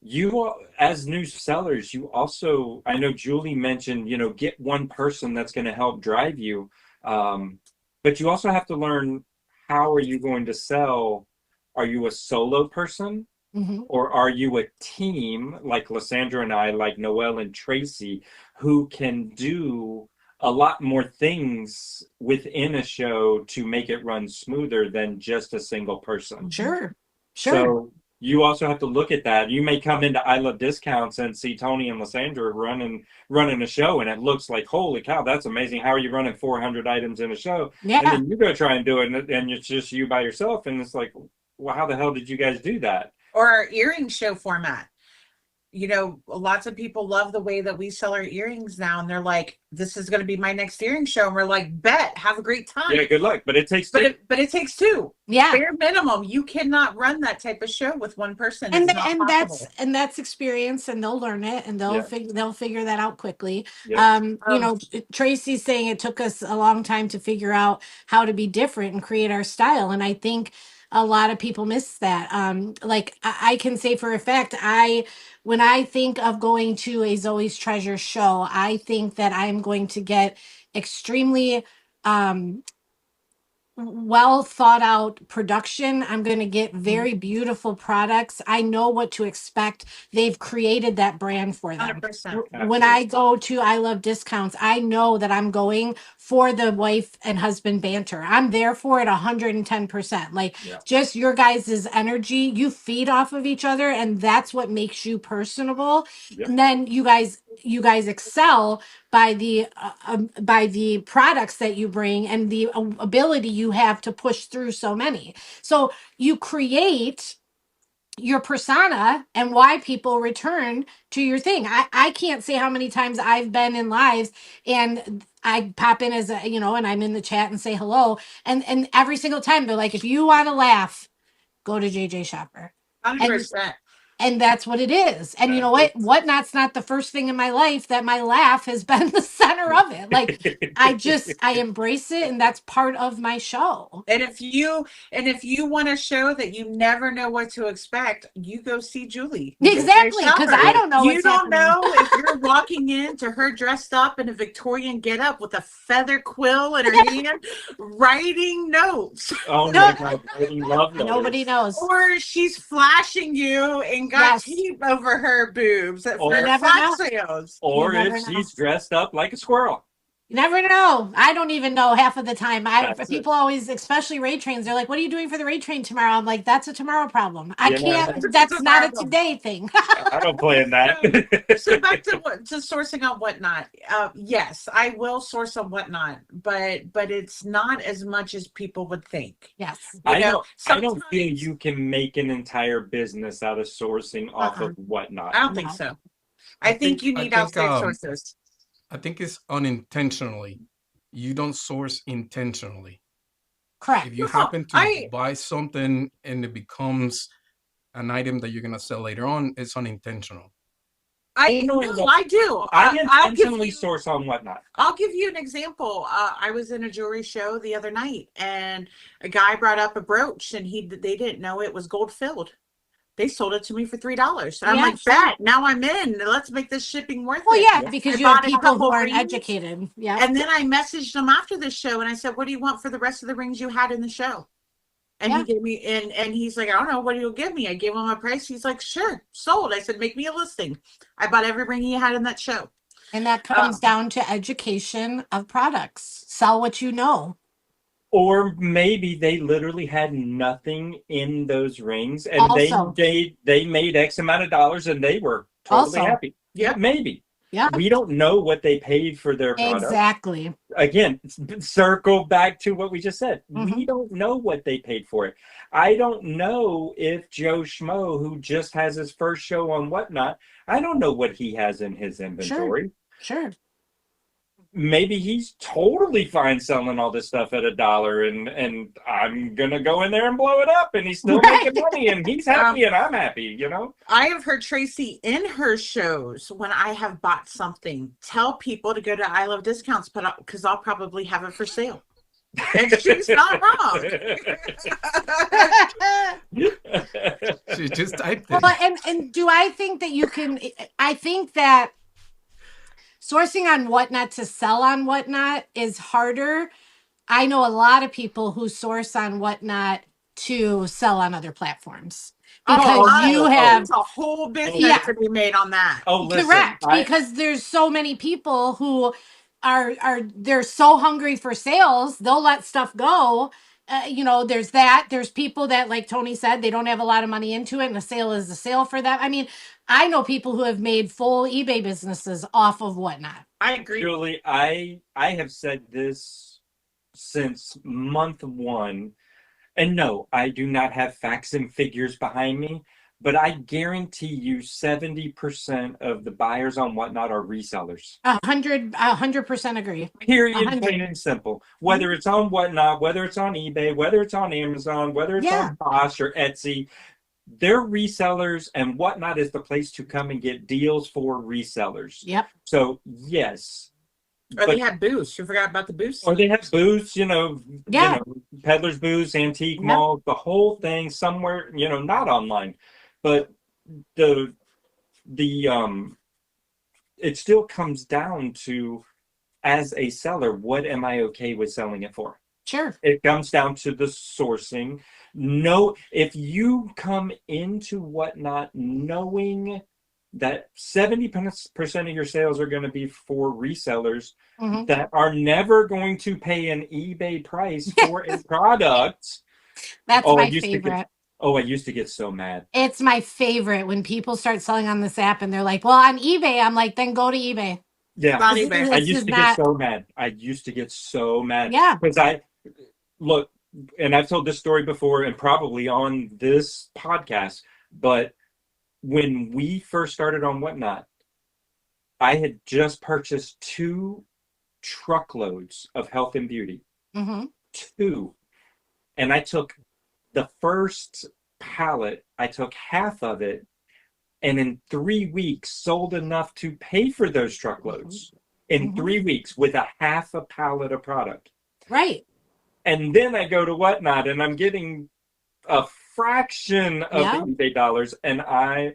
you, as new sellers, you also, I know Julie mentioned, get one person that's going to help drive you, but you also have to learn, how are you going to sell? Are you a solo person? Mhm. Or are you a team like Lysandra and I, like Noelle and Tracy, who can do a lot more things within a show to make it run smoother than just a single person? Sure. So you also have to look at that. You may come into I Love Discounts and see Tony and Lysandra running a show, and it looks like, holy cow, that's amazing. How are you running 400 items in a show? Yeah. And then you go try and do it, and it's just you by yourself, and it's like, well, how the hell did you guys do that? Or our earring show format. Lots of people love the way that we sell our earrings now, and they're like, this is going to be my next earring show. And we're like, bet, have a great time. Yeah, good luck. But it takes two. But it takes two. Yeah. Bare minimum. You cannot run that type of show with one person. And It's not possible. that's experience, and they'll learn it, and they'll figure that out quickly. Yeah. Tracy's saying it took us a long time to figure out how to be different and create our style, and I think a lot of people miss that. Like I can say for a fact, when I think of going to a Zoe's Treasure show, I think that I'm going to get extremely well thought out production. I'm going to get very beautiful products. I know what to expect. They've created that brand for them. 100%. When I go to I Love Discounts, I know that I'm going for the wife and husband banter. I'm there for it 110%. Like, just your guys' energy, you feed off of each other, and that's what makes you personable. And then you guys excel by the products that you bring and the ability you have to push through so many. So you create your persona and why people return to your thing. I can't say how many times I've been in lives and I pop in as and I'm in the chat and say hello, and every single time they're like, if you want to laugh, go to JJShopper. 100%. And that's what it is. And you know what? Whatnot's not the first thing in my life that my laugh has been the center of it. Like, I embrace it, and that's part of my show. And if you want a show that you never know what to expect, you go see Julie. Exactly, because I don't know. You don't know if you're walking into her dressed up in a Victorian getup with a feather quill in her hand, writing notes. Oh my God, I love those. Nobody knows. Or she's flashing you and got tape over her boobs for flash sales. Or if she's dressed up like a squirrel. You never know. I don't even know half of the time. People always, especially raid trains, they're like, what are you doing for the raid train tomorrow? I'm like, that's a tomorrow problem. I can't, that's not a today thing. I don't play in that. So back to sourcing on Whatnot. Yes, I will source on Whatnot, but it's not as much as people would think. Yes. I don't feel you can make an entire business out of sourcing off of Whatnot. I don't think so. I think you need outside sources. I think it's unintentionally. You don't source intentionally. Correct. If you happen to buy something and it becomes an item that you're going to sell later on, it's unintentional. I know no, that- I do. I I'll give intentionally you- source on Whatnot. I'll give you an example. I was in a jewelry show the other night, and a guy brought up a brooch, and they didn't know it was gold filled. They sold it to me for $3. And I'm Yeah, like, sure. bet, now I'm in. Let's make this shipping worth Well, it. yeah, Yeah. because I you have bought a people who couple aren't rings. educated. Yeah. And then I messaged him after the show, and I said, what do you want for the rest of the rings you had in the show? And Yeah. he gave me, and he's like, I don't know, what do you give me? I gave him a price. He's like, sure, sold. I said, make me a listing. I bought every ring he had in that show. And that comes down to education of products. Sell what you know. Or maybe they literally had nothing in those rings, and Also. they made X amount of dollars, and they were totally Also. happy. Yeah. Maybe. Yeah. We don't know what they paid for their product. Exactly. Again, circle back to what we just said. Mhm. We don't know what they paid for it. I don't know if Joe Schmo, who just has his first show on Whatnot, I don't know what he has in his inventory. Sure. Maybe he's totally fine selling all this stuff at $1, and I'm gonna go in there and blow it up, and he's still Right. making money, and he's happy, and I'm happy, you know. I have heard Tracy in her shows, when I have bought something, tell people to go to I Love Discounts, but because I'll probably have it for sale. And she's not wrong. She just typed it. Well, and do I think that you can? I think that sourcing on Whatnot to sell on Whatnot is harder. I know a lot of people who source on Whatnot to sell on other platforms because you have There's a whole business Yeah. to be made on that. Oh, listen, correct because there's so many people who are they're so hungry for sales, they'll let stuff go. There's that. There's people that, like Tony said, they don't have a lot of money into it, and a sale is a sale for them. I mean, I know people who have made full eBay businesses off of Whatnot. I agree. Julie, I have said this since month one, and no, I do not have facts and figures behind me, but I guarantee you 70% of the buyers on Whatnot are resellers. 100% agree. Period, 100. plain and simple. Whether it's on Whatnot, whether it's on eBay, whether it's on Amazon, whether it's Yeah. on Bosch or Etsy, they're resellers, and Whatnot is the place to come and get deals for resellers. Yep. So yes. Or they have booths. You forgot about the booths. Or they have booths, Yeah. peddlers booths, antique Yep. malls, the whole thing somewhere, not online. But it still comes down to, as a seller, what am I okay with selling it for? Sure. It comes down to the sourcing. No, if you come into Whatnot knowing that 70% of your sales are going to be for resellers Mhm. that are never going to pay an eBay price for a product. That's Oh, I my used to get- favorite. I used to get so mad. It's my favorite when people start selling on this app and they're like, well, on eBay, I'm like, then go to eBay. Yeah. Not This- even. I this used is to not- get so mad. I used to get so mad. Yeah. Because look, and I've told this story before and probably on this podcast, but when we first started on Whatnot, I had just purchased 2 truckloads of health and beauty. hmm 2. And I took the first pallet, I took half of it, and in 3 weeks sold enough to pay for those truckloads. In Mhm. 3 weeks with a half a pallet of product. Right. And then I go to Whatnot and I'm getting a fraction of Yeah. the eBay dollars. And I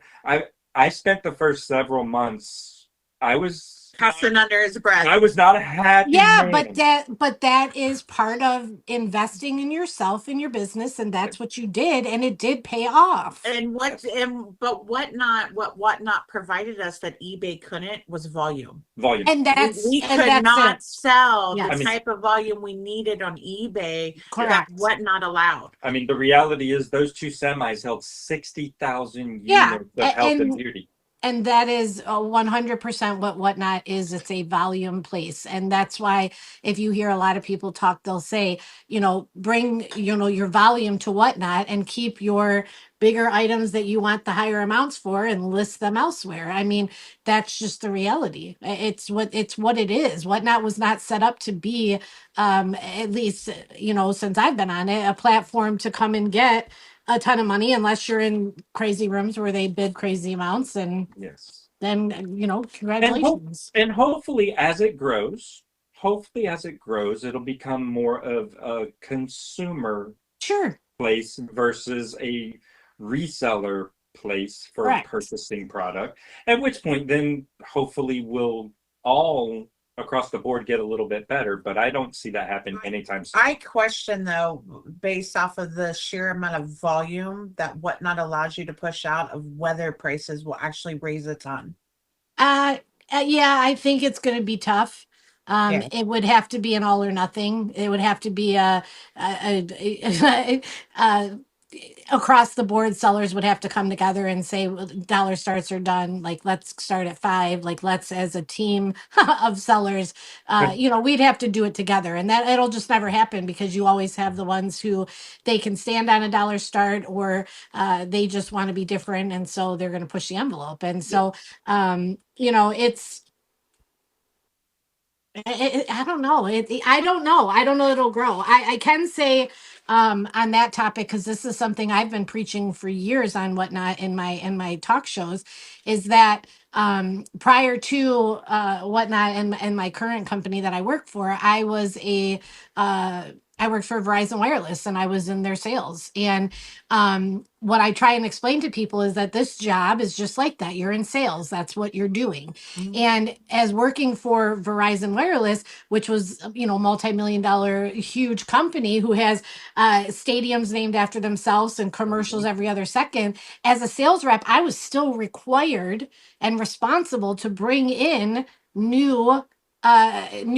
spent the first several months, I was Cussing under his breath. I was not a happy Yeah, man. but that is part of investing in yourself and your business, and that's what you did, and it did pay off. But whatnot provided us that eBay couldn't was volume. Volume. And that's We and could that's not it. sell Yes. the I mean- type of volume we needed on eBay Correct. that whatnot allowed. I mean, the reality is those 2 semis held 60,000 Yeah, units of health and and- beauty. And that is 100% what Whatnot is. It's a volume place. And that's why if you hear a lot of people talk, they'll say, bring, your volume to Whatnot and keep your bigger items that you want the higher amounts for and list them elsewhere. I mean, that's just the reality. It's what it is. Whatnot was not set up to be, at least, since I've been on it, a platform to come and get a ton of money unless you're in crazy rooms where they bid crazy amounts. And Yes. then congratulations. And hopefully as it grows, it'll become more of a consumer Sure. place versus a reseller place for Correct. purchasing product. At which point, then hopefully we'll all across the board get a little bit better. But I don't see that happen anytime soon. I question though, based off of the sheer amount of volume that Whatnot allows you to push out, of whether prices will actually raise a ton. Yeah, I think it's going to be tough. Yeah. It would have to be an all or nothing. It would have to be a across the board. Sellers would have to come together and say, well, dollar starts are done. Like, let's start at 5. Like, let's, as a team of sellers, we'd have to do it together, and that it'll just never happen because you always have the ones who they can stand on a dollar start, or they just want to be different, and so they're going to push the envelope. And so, it's. I don't know. I don't know. I don't know it'll grow. I can say on that topic, because this is something I've been preaching for years on Whatnot in my talk shows, is that prior to Whatnot and my current company that I work for, I worked for Verizon Wireless, and I was in their sales. And what I try and explain to people is that this job is just like that. You're in sales. That's what you're doing. Mhm. And as working for Verizon Wireless, which was, multi-million-dollar huge company who has stadiums named after themselves and commercials every other second, as a sales rep, I was still required and responsible to bring in new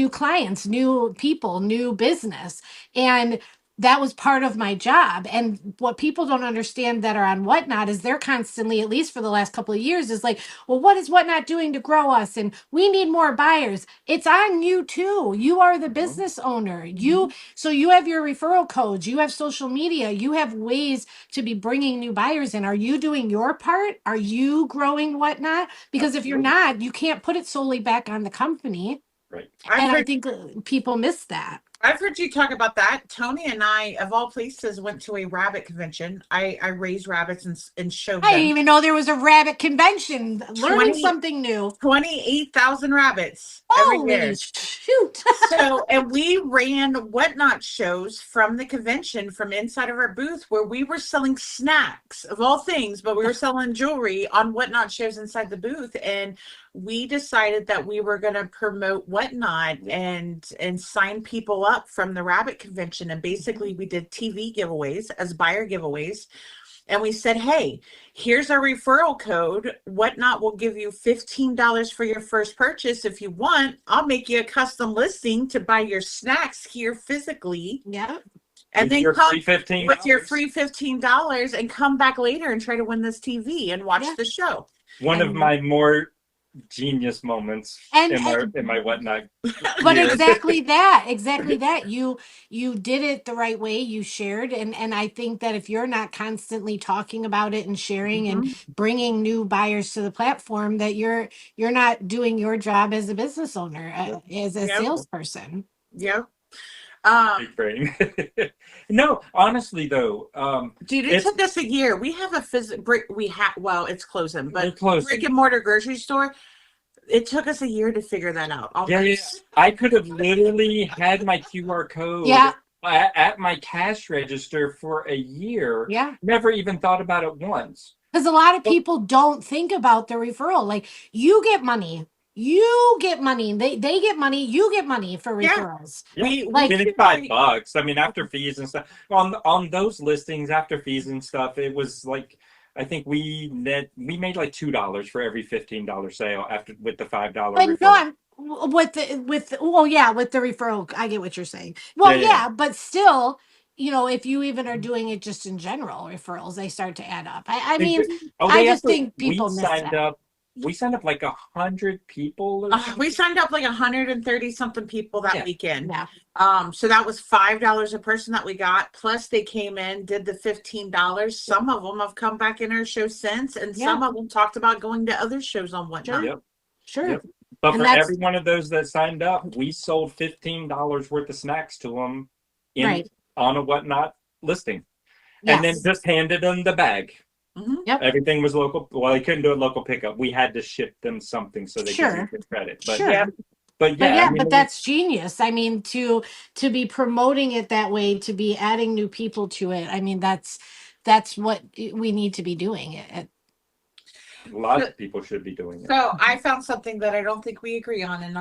clients, new people, new business. And that was part of my job. And what people don't understand that are on Whatnot is they're constantly, at least for the last couple of years, is like, well, what is Whatnot doing to grow us? And we need more buyers. It's on you too. You are the business owner. So you have your referral codes, you have social media, you have ways to be bringing new buyers in. Are you doing your part? Are you growing Whatnot? Because if you're not, you can't put it solely back on the company. Right. I think people miss that. I've heard you talk about that. Tony and I, of all places, went to a rabbit convention. I raised rabbits and showed I them didn't even know there was a rabbit convention. Learning 20 something new. 28,000 rabbits every Holy year. shoot. So, and we ran Whatnot shows from the convention, from inside of our booth, where we were selling snacks of all things, but we were selling jewelry on Whatnot shows inside the booth. And we decided that we were going to promote Whatnot and sign people up from the rabbit convention. And basically we did TV giveaways as buyer giveaways. And we said, hey, here's our referral code. Whatnot will give you $15 for your first purchase. If you want, I'll make you a custom listing to buy your snacks here physically. Yeah. And then Your come free $15. with your free $15 and come back later and try to win this TV and watch the show. One of my more genius moments in my Whatnot. But exactly that. You did it the right way. You shared, and I think that if you're not constantly talking about it and sharing and bringing new buyers to the platform, that you're not doing your job as a business owner, as a salesperson. Yep. Big brain. No, honestly though, dude, it took us a year. We have a it's closing, but brick and mortar grocery store. It took us a year to figure that out. Yeah. I could have literally had my QR code at my cash register for a year. Yeah. Never even thought about it once. Because a lot of people don't think about the referral. Like, you get money. They get money. You get money for referrals. Yeah. It's $5. I mean, after fees and stuff. On those listings, after fees and stuff, it was like, I think we made like $2 for every $15 sale with the $5 referral. No, with the referral, I get what you're saying. Well, but still, if you even are doing it just in general, referrals, they start to add up. I think people miss that. We signed up like 100 people. We signed up like 130 something people that weekend. Yeah. So that was $5 a person that we got. Plus they came in, did the $15. Some of them have come back in our show since, and some of them talked about going to other shows on Whatnot. Sure. Yep. But for every one of those that signed up, we sold $15 worth of snacks to them on a Whatnot listing. And then just handed them the bag. Yep. Everything was local. Well, they couldn't do it local pickup. We had to ship them something so they could Sure. use the credit. But Sure. Yeah. but But yeah, yeah, I mean, but that's genius. I mean, to be promoting it that way, to be adding new people to it. I mean, that's what we need to be doing. It. lots of people should be doing it. So I found something that I don't think we agree on, and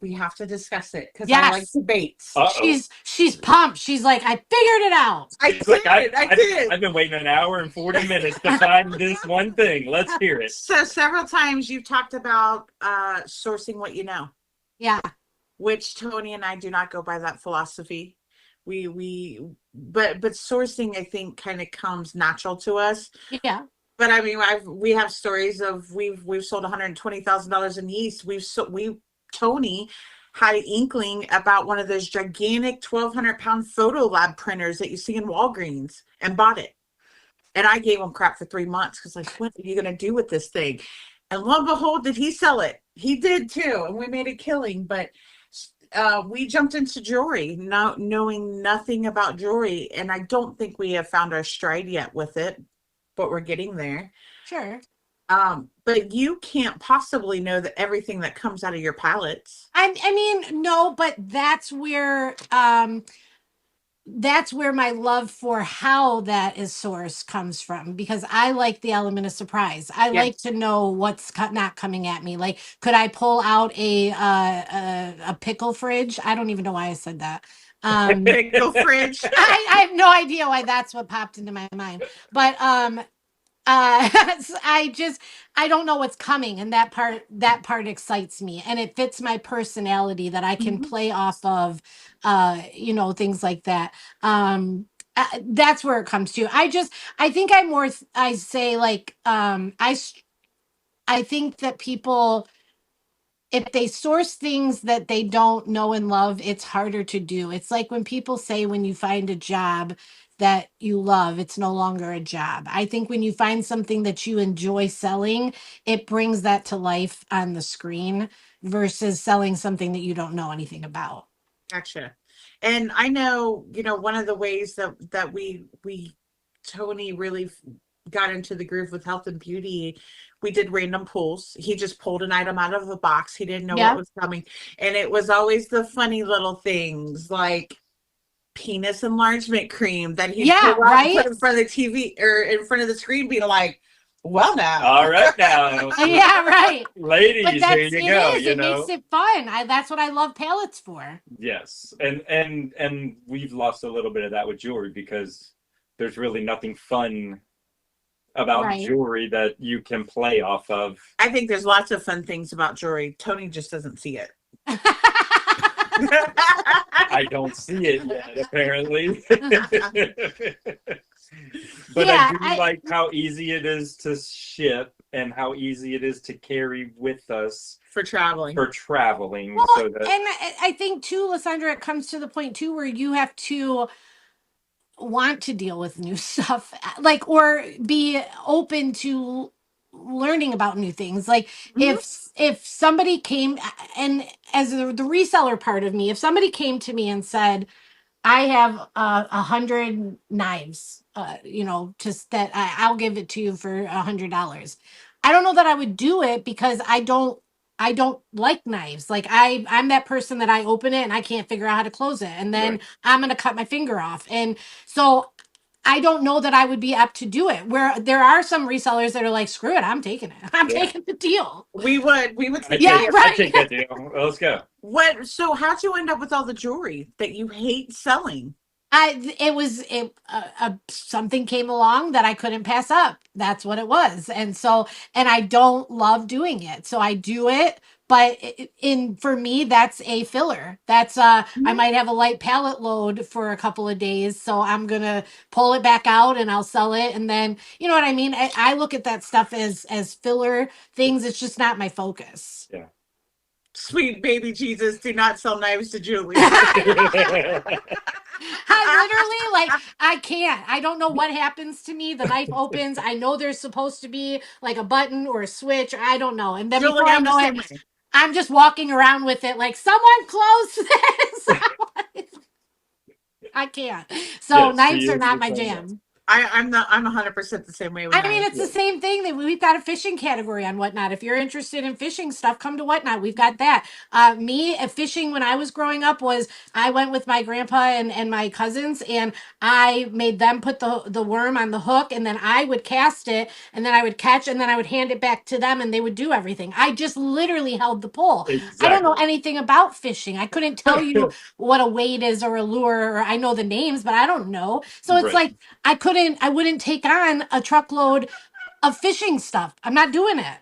we have to discuss it because I like Yes. debates. Uh-oh. She's pumped. She's like, I figured it out. I It's like, did. I've been waiting an hour and 40 minutes to find this one thing. Let's hear it. So several times you've talked about sourcing what you know, Yeah. which Tony and I do not go by that philosophy. But sourcing, I think, kind of comes natural to us. Yeah. But I mean, we have stories of we've sold $120,000 in yeast. Tony had an inkling about one of those gigantic 1,200-pound photo lab printers that you see in Walgreens and bought it. And I gave him crap for 3 months because, like, what are you going to do with this thing? And lo and behold, did he sell it? He did too. And we made a killing. But we jumped into jewelry, knowing nothing about jewelry. And I don't think we have found our stride yet with it, but we're getting there. Sure. But you can't possibly know that everything that comes out of your palettes. I mean, no, but that's where my love for how that is sourced comes from, because I like the element of surprise. I like to know what's not coming at me. Like, could I pull out a pickle fridge? I don't even know why I said that. Pickle fridge. I have no idea why that's what popped into my mind. But I don't know what's coming, and that part excites me, and it fits my personality that I can play off of, things like that. That's where it comes to. I think I say like, I think that people, if they source things that they don't know and love, it's harder to do. It's like when people say, when you find a job that you love, it's no longer a job. I think when you find something that you enjoy selling, it brings that to life on the screen versus selling something that you don't know anything about. Gotcha. And I know, one of the ways that we Tony really got into the groove with health and beauty, we did random pulls. He just pulled an item out of a box. He didn't know what was coming. And it was always the funny little things like penis enlargement cream that he'd pull out and put in front of the TV or in front of the screen, being like, well, now. All right, now. Yeah, right. Ladies, here you go. It makes it fun. That's what I love palettes for. Yes. And we've lost a little bit of that with jewelry because there's really nothing fun about jewelry that you can play off of. I think there's lots of fun things about jewelry. Tony just doesn't see it. I don't see it yet, apparently. But I do like how easy it is to ship and how easy it is to carry with us for traveling. Well, so that... And I think too, Lysandra, it comes to the point too where you have to want to deal with new stuff, like, or be open to learning about new things. Like, if somebody came, and as the reseller part of me, if somebody came to me and said, I have 100 knives, just that I'll give it to you for $100. I don't know that I would do it because I don't like knives. Like, I'm that person that I open it and I can't figure out how to close it. And then I'm going to cut my finger off. And so I don't know that I would be apt to do it. Where there are some resellers that are like, screw it, I'm taking it. I'm taking the deal. We would take I take that deal. Let's go. So how'd you end up with all the jewelry that you hate selling? Something came along that I couldn't pass up. That's what it was. And I don't love doing it. So I do it, but for me, that's a filler. That's, I might have a light pallet load for a couple of days. So I'm going to pull it back out and I'll sell it. And then, you know what I mean? I look at that stuff as filler things. It's just not my focus. Yeah. Sweet baby Jesus, do not sell knives to Julie. I literally, I can't. I don't know what happens to me. The knife opens. I know there's supposed to be like a button or a switch. I don't know. And then before I know it, I'm just walking around with it like, someone close this. I can't. So knives are not my jam. I'm 100% the same way with I mean, knives. it's the same thing that we've got a fishing category on Whatnot. If you're interested in fishing stuff, come to Whatnot. We've got that. Me, fishing when I was growing up was I went with my grandpa and my cousins, and I made them put the worm on the hook, and then I would cast it, and then I would catch, and then I would hand it back to them, and they would do everything. I just literally held the pole. I don't know Exactly. anything about fishing. I couldn't tell you what a weight is or a lure, or I know the names, but I don't know. So it's Right. like I wouldn't take on a truckload of fishing stuff. I'm not doing it.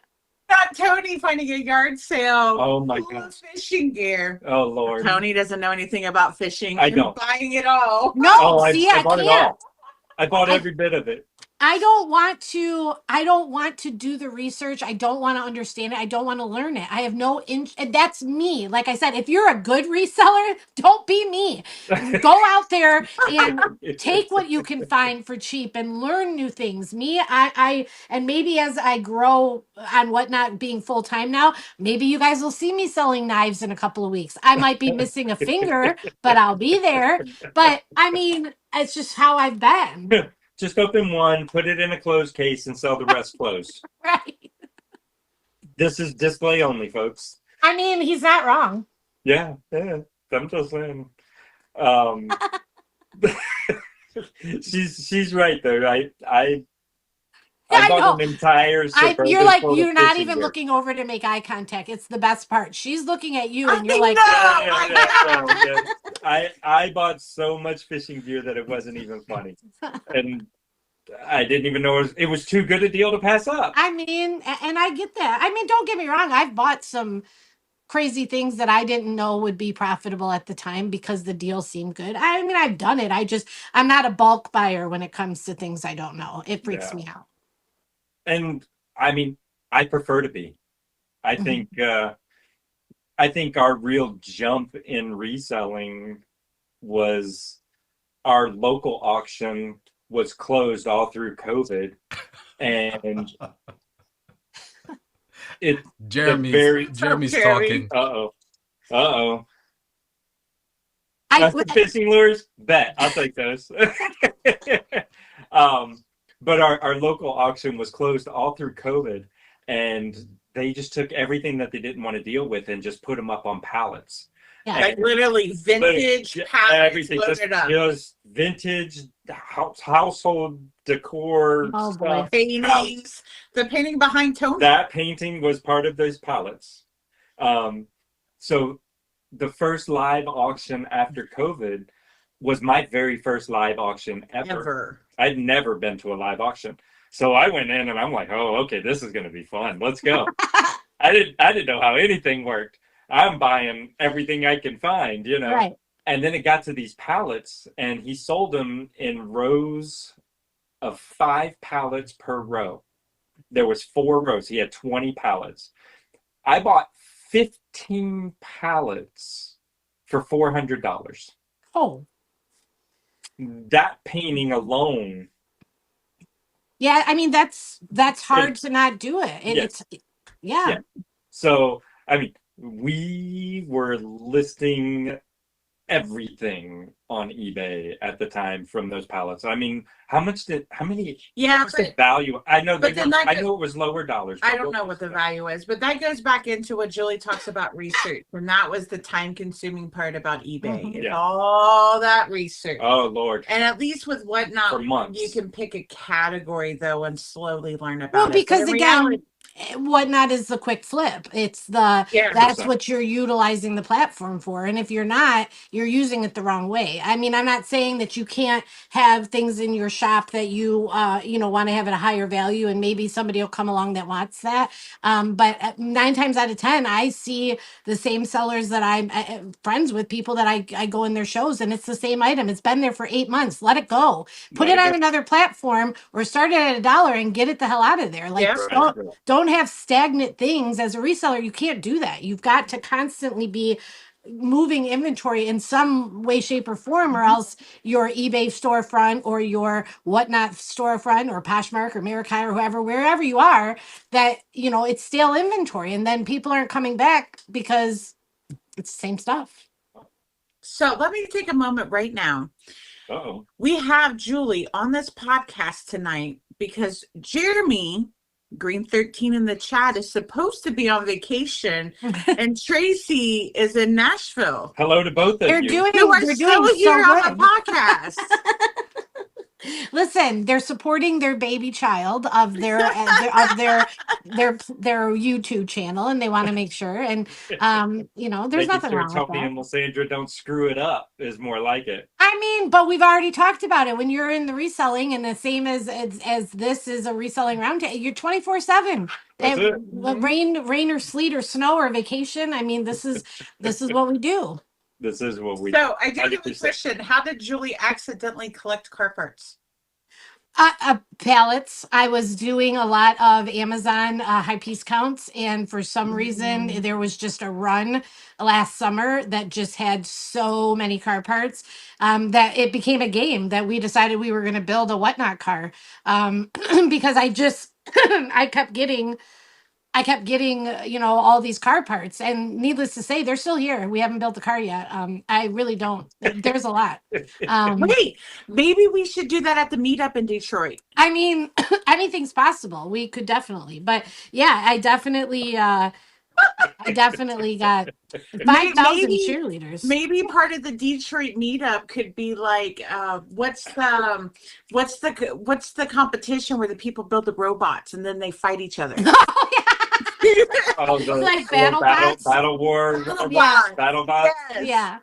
Got Tony finding a yard sale. Oh my full of gosh. fishing gear. Oh Lord. Tony doesn't know anything about fishing. I and don't. buying it all. No, Oh, see, I I bought it can't. all. I bought I- every bit of it. I don't want to do the research. I don't want to understand it. I don't want to learn it. I have no and that's me. Like I said, if you're a good reseller, don't be me. Go out there and take what you can find for cheap and learn new things. Me, and maybe as I grow on Whatnot being full time now, maybe you guys will see me selling knives in a couple of weeks. I might be missing a finger, but I'll be there. But I mean, it's just how I've been. Just open one, put it in a closed case, and sell the rest closed. Right. This is display only, folks. I mean, he's not wrong. Yeah. I'm just saying. She's right though. I I know. bought an entire You're like, full of you're not fishing even gear. looking over to make eye contact. It's the best part. She's looking at you, I and you're like, I bought so much fishing gear that it wasn't even funny, and I didn't even know it was too good a deal to pass up. I mean, and I get that. I mean, don't get me wrong. I've bought some crazy things that I didn't know would be profitable at the time because the deal seemed good. I mean, I've done it. I'm not a bulk buyer when it comes to things I don't know. It freaks me out. And I mean, I prefer to be. I Mhm. think our real jump in reselling was our local auction was closed all through COVID, and Jeremy's talking. Uh-oh. I That's the fishing lures? Bet. I'll take those. But our local auction was closed all through COVID, and they just took everything that they didn't want to deal with and just put them up on pallets. Yeah. Like literally vintage pallets Everything, loaded up. just vintage household decor Oh, boy. stuff. Paintings. The painting behind Tony. That painting was part of those pallets. So the first live auction after COVID was my very first live auction ever. I'd never been to a live auction. So I went in and I'm like, oh, okay, this is going to be fun. Let's go. I didn't know how anything worked. I'm buying everything I can find, you know. Right. And then it got to these pallets, and he sold them in rows of 5 pallets per row. There was 4 rows. He had 20 pallets. I bought 15 pallets for $400. Oh. That painting alone. Yeah, I mean, that's hard to not do it. And Yes. yeah. So, I mean, we were listing everything on eBay at the time from those pallets. I mean, how many what's the value? I know I know it was lower dollars. I don't know what the value is, but that goes back into what Julie talks about research. And that was the time consuming part about eBay. It's all that research. Oh Lord. And at least with Whatnot, for months. You can pick a category though and slowly learn about it. Well, because again, Whatnot is the quick flip. It's that's what you're utilizing the platform for. And if you're not, you're using it the wrong way. I mean, I'm not saying that you can't have things in your shop that you want to have at a higher value, and maybe somebody will come along that wants that. But 9 times out of 10, I see the same sellers that I'm friends with, people that I go in their shows, and it's the same item. It's been there for 8 months. Let it go. Put it on another platform, or start it at $1 and get it the hell out of there. Like, don't have stagnant things as a reseller. You can't do that. You've got to constantly be moving inventory in some way, shape, or form, or else your eBay storefront or your Whatnot storefront or Poshmark or Marikai or whoever, wherever you are, that it's stale inventory, and then people aren't coming back because it's the same stuff. So let me take a moment right now Oh, We have Julie on this podcast tonight because Jeremy, Green 13 in the chat, is supposed to be on vacation and Tracy is in Nashville. hello to both of They're you. doing You are they're still doing here so on the good. podcast. Listen, they're supporting their baby child of their their YouTube channel, and they want to make sure. And you know, there's Making nothing sure wrong with Tony that. and Lysandra don't screw it up is more like it. I mean, but we've already talked about it. When you're in the reselling, and the same as this is a reselling roundtable, you're 24/7. That's it. Rain or sleet or snow or vacation. I mean, this is what we do. This is what we. So I do have a 100%. question. How did Julie accidentally collect car parts? Pallets. I was doing a lot of Amazon high piece counts, and for some reason, there was just a run last summer that just had so many car parts that it became a game that we decided we were going to build a whatnot car because I just I kept getting you know, all these car parts, and needless to say, they're still here. We haven't built the car yet. I really don't. There's a lot. Wait, maybe we should do that at the meetup in Detroit. I mean, anything's possible. We could definitely, but yeah, I definitely got 5,000 cheerleaders. Maybe part of the Detroit meetup could be like, what's the competition where the people build the robots and then they fight each other? Oh yeah, Oh, the Like battle bots? battle war, Yeah. battle bots. Yes. yeah.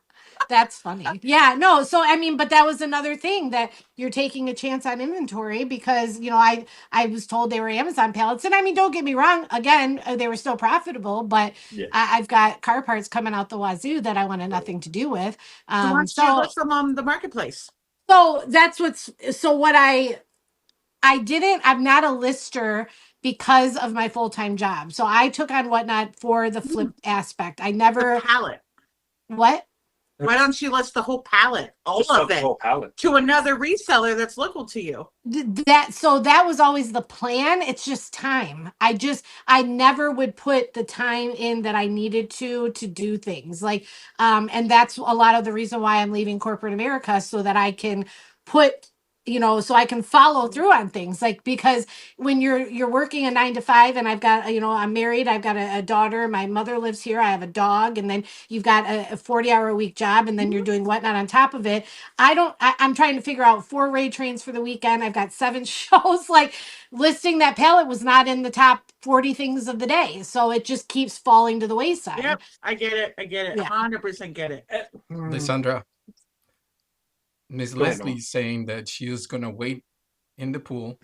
That's funny. Yeah, no. So I mean, but that was another thing that you're taking a chance on inventory because you know I was told they were Amazon pallets, and I mean, don't get me wrong. Again, they were still profitable, but Yeah. I've got car parts coming out the wazoo that I wanted nothing to do with. So why don't you list them on the marketplace? So that's what I'm not a lister because of my full-time job. So I took on Whatnot for the flip aspect. I never Pallet. what? Why don't you list the whole pallet, all Just of the it, whole palette. to another reseller that's local to you? That was always the plan. It's just time. I never would put the time in that I needed to do things like and that's a lot of the reason why I'm leaving corporate America so that I can put you know so I can follow through on things like because when you're working a 9 to 5 and I've got you know I'm married, I've got a daughter, my mother lives here, I have a dog, and then you've got a 40-hour a week job, and then you're doing Whatnot on top of it. I'm trying to figure out 4 raid trains for the weekend. I've got 7 shows. Like listing that pallet was not in the top 40 things of the day. So it just keeps falling to the wayside. Yep, I get it. Yeah. 100% get it. Lysandra, Miss Go ahead, Leslie Noah. is saying that she is gonna wait in the pool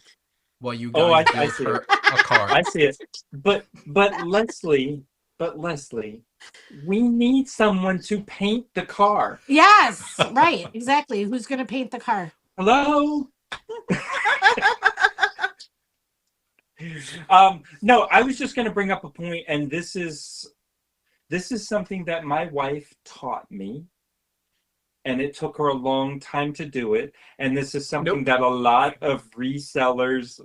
while you Oh, guys I build see her it. a car. I see it. But Leslie, we need someone to paint the car. Yes, right. Exactly. Who's going to paint the car? Hello? No, I was just going to bring up a point, and this is something that my wife taught me, and it took her a long time to do it. And this is something that a lot of resellers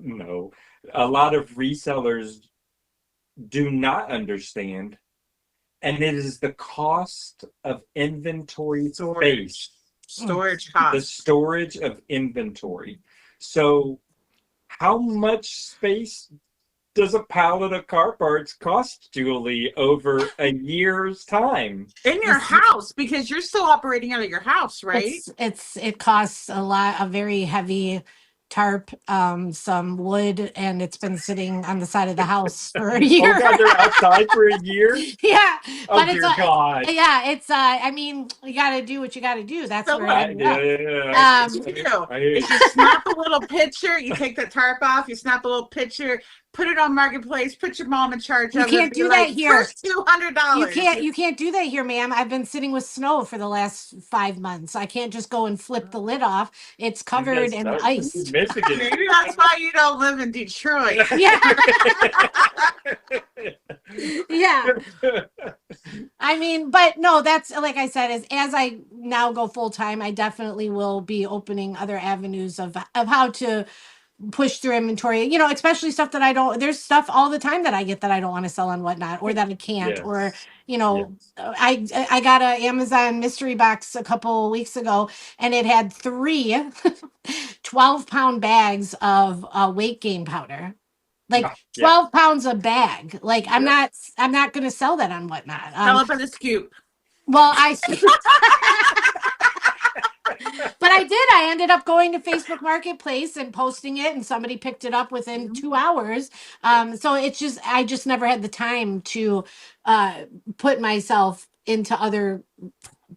do not understand, and it is the cost of inventory space. Storage The cost. storage of inventory. So how much space does a pallet of car parts cost, Julie, over a year's time? In your house, because you're still operating out of your house, right? It costs a very heavy tarp, some wood, and it's been sitting on the side of the house for a year. Oh God, they're outside for a year? Yeah. Oh But dear God. yeah, it's I mean, you gotta do what you gotta do. That's So where what? I ended up. Yeah. You I hear you. snap a little picture, you take the tarp off, you snap a little picture, put it on Marketplace, put your mom in charge You of it. can't be do like, that here. First $200. You can't do that here, ma'am. I've been sitting with snow for the last 5 months. I can't just go and flip the lid off. It's covered in ice. Michigan. Maybe that's why you don't live in Detroit. Yeah. Yeah. I mean, but no, that's like I said, as I now go full time, I definitely will be opening other avenues of how to push through inventory, you know, especially stuff that I don't, there's stuff all the time that I get that I don't want to sell on Whatnot, or that I can't, or, Yes. you know, Yes. I got a Amazon mystery box a couple weeks ago, and it had three 12-pound bags of weight gain powder. Like Yeah. 12 pounds a bag. Like Yeah. I'm not going to sell that on Whatnot. Sell it by the scoop. Well, but I did. I ended up going to Facebook Marketplace and posting it, and somebody picked it up within 2 hours. So it's just, I just never had the time to put myself into other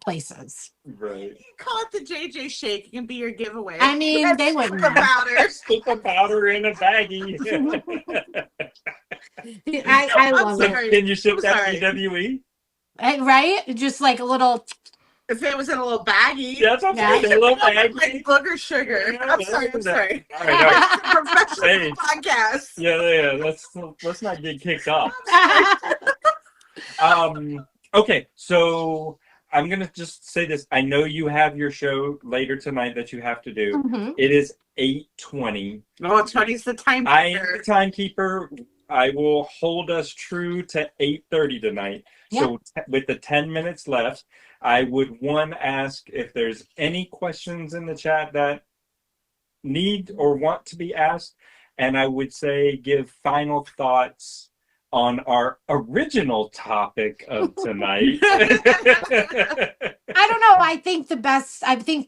places. Right. Call it the JJ Shake. It can be your giveaway. I mean, they wouldn't The know. powder. Stick the powder in a baggie. I I'm love sorry. it. Can you ship I'm that sorry. PWE? Right? Just like a little. If it was in a little baggie. Yeah, that's what I'm Yeah. saying. A little Like baggie. booger sugar. I'm sorry. I'm sorry. All right, It's a professional Hey. podcast. yeah. Let's not get kicked off. I'm sorry. Okay, so I'm gonna just say this. I know you have your show later tonight that you have to do. Mhm. It is 8:20. Oh, 20's the time. I am the timekeeper. I will hold us true to 8:30 tonight. So with the 10 minutes left, I would ask if there's any questions in the chat that need or want to be asked, and I would say give final thoughts on our original topic of tonight. I don't know. I think the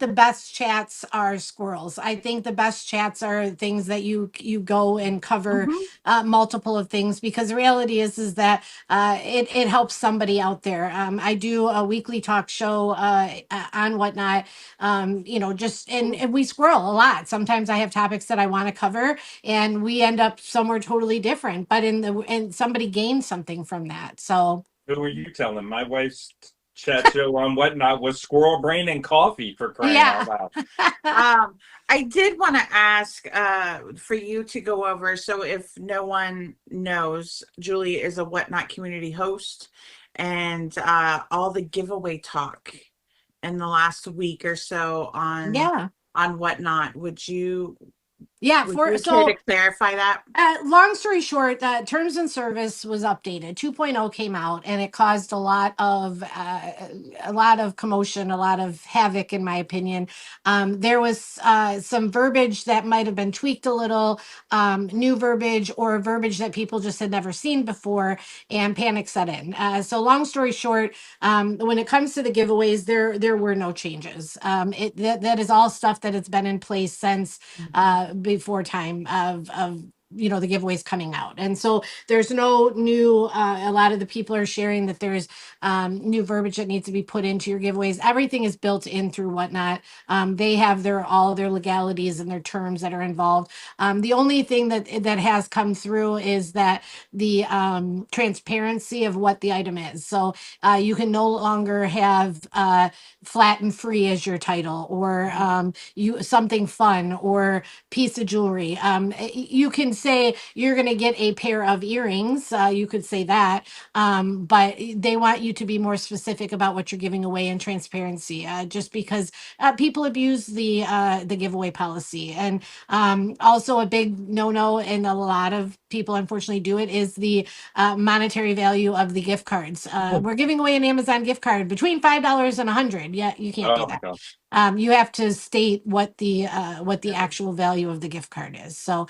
best chats are squirrels. I think the best chats are things that you go and cover multiple of things, because the reality is that it helps somebody out there. I do a weekly talk show on Whatnot. You know, just and we squirrel a lot. Sometimes I have topics that I want to cover, and we end up somewhere totally different. But and somebody gains something from that. So Who are you telling? My wife's chat show on Whatnot was Squirrel Brain and Coffee, for crying out loud. I did want to ask for you to go over. So if no one knows, Julie is a Whatnot community host, and all the giveaway talk in the last week or so on Whatnot. Would you care to clarify that? Long story short, terms and service was updated. 2.0 came out, and it caused a lot of commotion, a lot of havoc, in my opinion. There was some verbiage that might have been tweaked a little, new verbiage, or verbiage that people just had never seen before, and panic set in. So long story short, when it comes to the giveaways, there were no changes. That is all stuff that has been in place since before time of you know, the giveaways coming out. And so there's no new, a lot of the people are sharing that there's new verbiage that needs to be put into your giveaways. Everything is built in through Whatnot. They have all their legalities and their terms that are involved. The only thing that has come through is that the transparency of what the item is. So you can no longer have flat and free as your title, or something fun, or piece of jewelry. You can say you're going to get a pair of earrings. You could say that, but they want you to be more specific about what you're giving away, and transparency, just because people abuse the giveaway policy. And also a big no-no, and a lot of people unfortunately do it, is the monetary value of the gift cards. We're giving away an Amazon gift card between $5 and $100. Yeah, you can't do that. You have to state what the actual value of the gift card is. So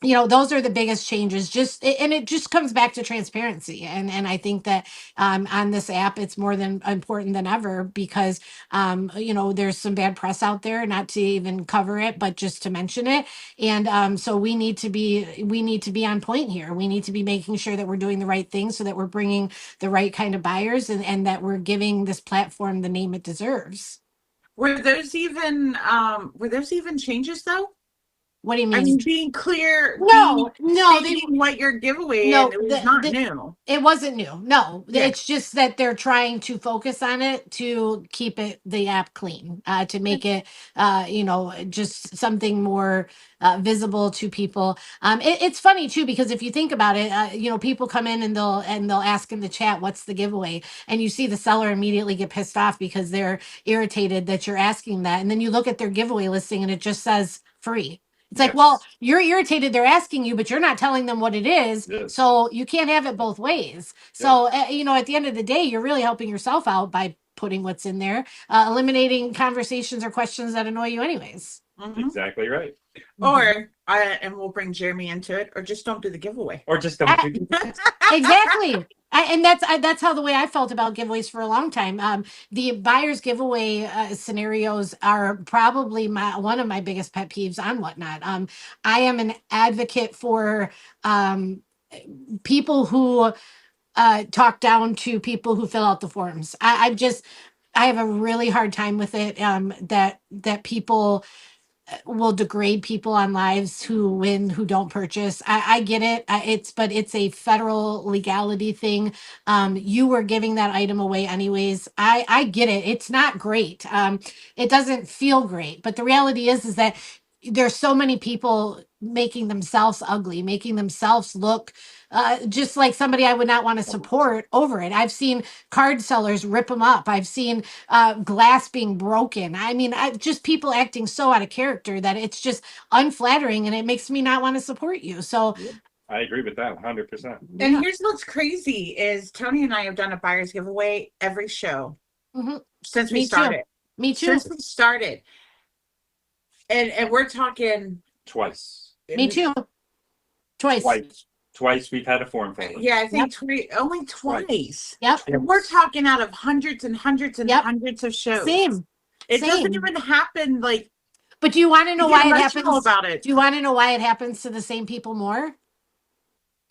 you know, those are the biggest changes. And it just comes back to transparency. And I think that on this app, it's more than important than ever, because you know, there's some bad press out there, not to even cover it, but just to mention it. And so we need to be on point here. We need to be making sure that we're doing the right thing, so that we're bringing the right kind of buyers, and that we're giving this platform the name it deserves. Were those even changes though? What do you mean? I mean, being clear. No, what your giveaway. No, it was not new. It wasn't new. No, it's just that they're trying to focus on it to keep the app clean, to make it, you know, just something more visible to people. It's funny too, because if you think about it, you know, people come in and they'll ask in the chat, "What's the giveaway?" And you see the seller immediately get pissed off because they're irritated that you're asking that, and then you look at their giveaway listing and it just says free. It's like, Yes. well, you're irritated. They're asking you, but you're not telling them what it is. Yes. So you can't have it both ways. So, you know, at the end of the day, you're really helping yourself out by putting what's in there, eliminating conversations or questions that annoy you anyways. Mhm. Exactly right. Or and we'll bring Jeremy into it, or just don't do the giveaway. Or just don't do that. Exactly. And that's how the way I felt about giveaways for a long time. The buyer's giveaway scenarios are probably one of my biggest pet peeves on Whatnot. I am an advocate for people who talk down to people who fill out the forms. I have a really hard time with it. That people will degrade people on lives who win, who don't purchase. I get it. But it's a federal legality thing. You were giving that item away anyways. I get it. It's not great. It doesn't feel great, but the reality is that there's so many people making themselves ugly, making themselves look just like somebody I would not want to support over it. I've seen card sellers rip them up. I've seen glass being broken. I mean, just people acting so out of character that it's just unflattering and it makes me not want to support you. So I agree with that 100%. And here's what's crazy is Tony and I have done a buyer's giveaway every show since we Me too. started. Me too. Since we started. And we're talking Twice. Me too. Twice. Twice we've had a form filler. Yeah, I think only twice. Yep. And we're talking out of hundreds and hundreds and hundreds of shows. Same. It doesn't Same. even happen like. But do you want to know why it happens? About it. Do you want to know why it happens to the same people more?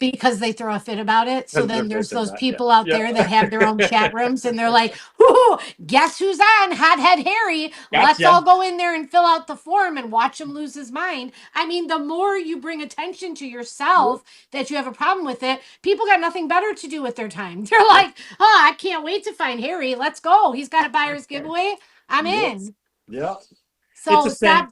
Because they throw a fit about it. So then there's those people out there that have their own chat rooms and they're like, "Whoo, guess who's on? Hothead Harry. Let's all go in there and fill out the form and watch him lose his mind." I mean, the more you bring attention to yourself that you have a problem with it, people got nothing better to do with their time. They're like, "Oh, I can't wait to find Harry. Let's go. He's got a buyer's giveaway. I'm in." Yeah. So stop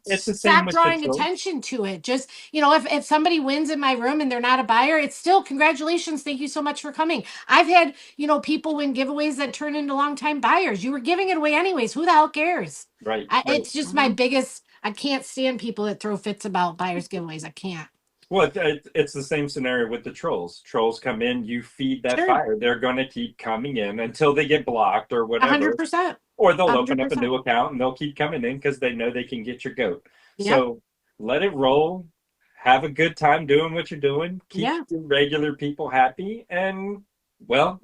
drawing attention to it. Just, you know, if somebody wins in my room and they're not a buyer, it's still congratulations. Thank you so much for coming. I've had, you know, people win giveaways that turn into longtime buyers. You were giving it away anyways. Who the hell cares? Right. It's just my biggest, I can't stand people that throw fits about buyers giveaways. I can't. Well, it's the same scenario with the trolls. Trolls come in, you feed that buyer. They're going to keep coming in until they get blocked or whatever. 100%. Or they'll open up a new account and they'll keep coming in because they know they can get your goat. Yep. So let it roll. Have a good time doing what you're doing. Keep the regular people happy. And, well,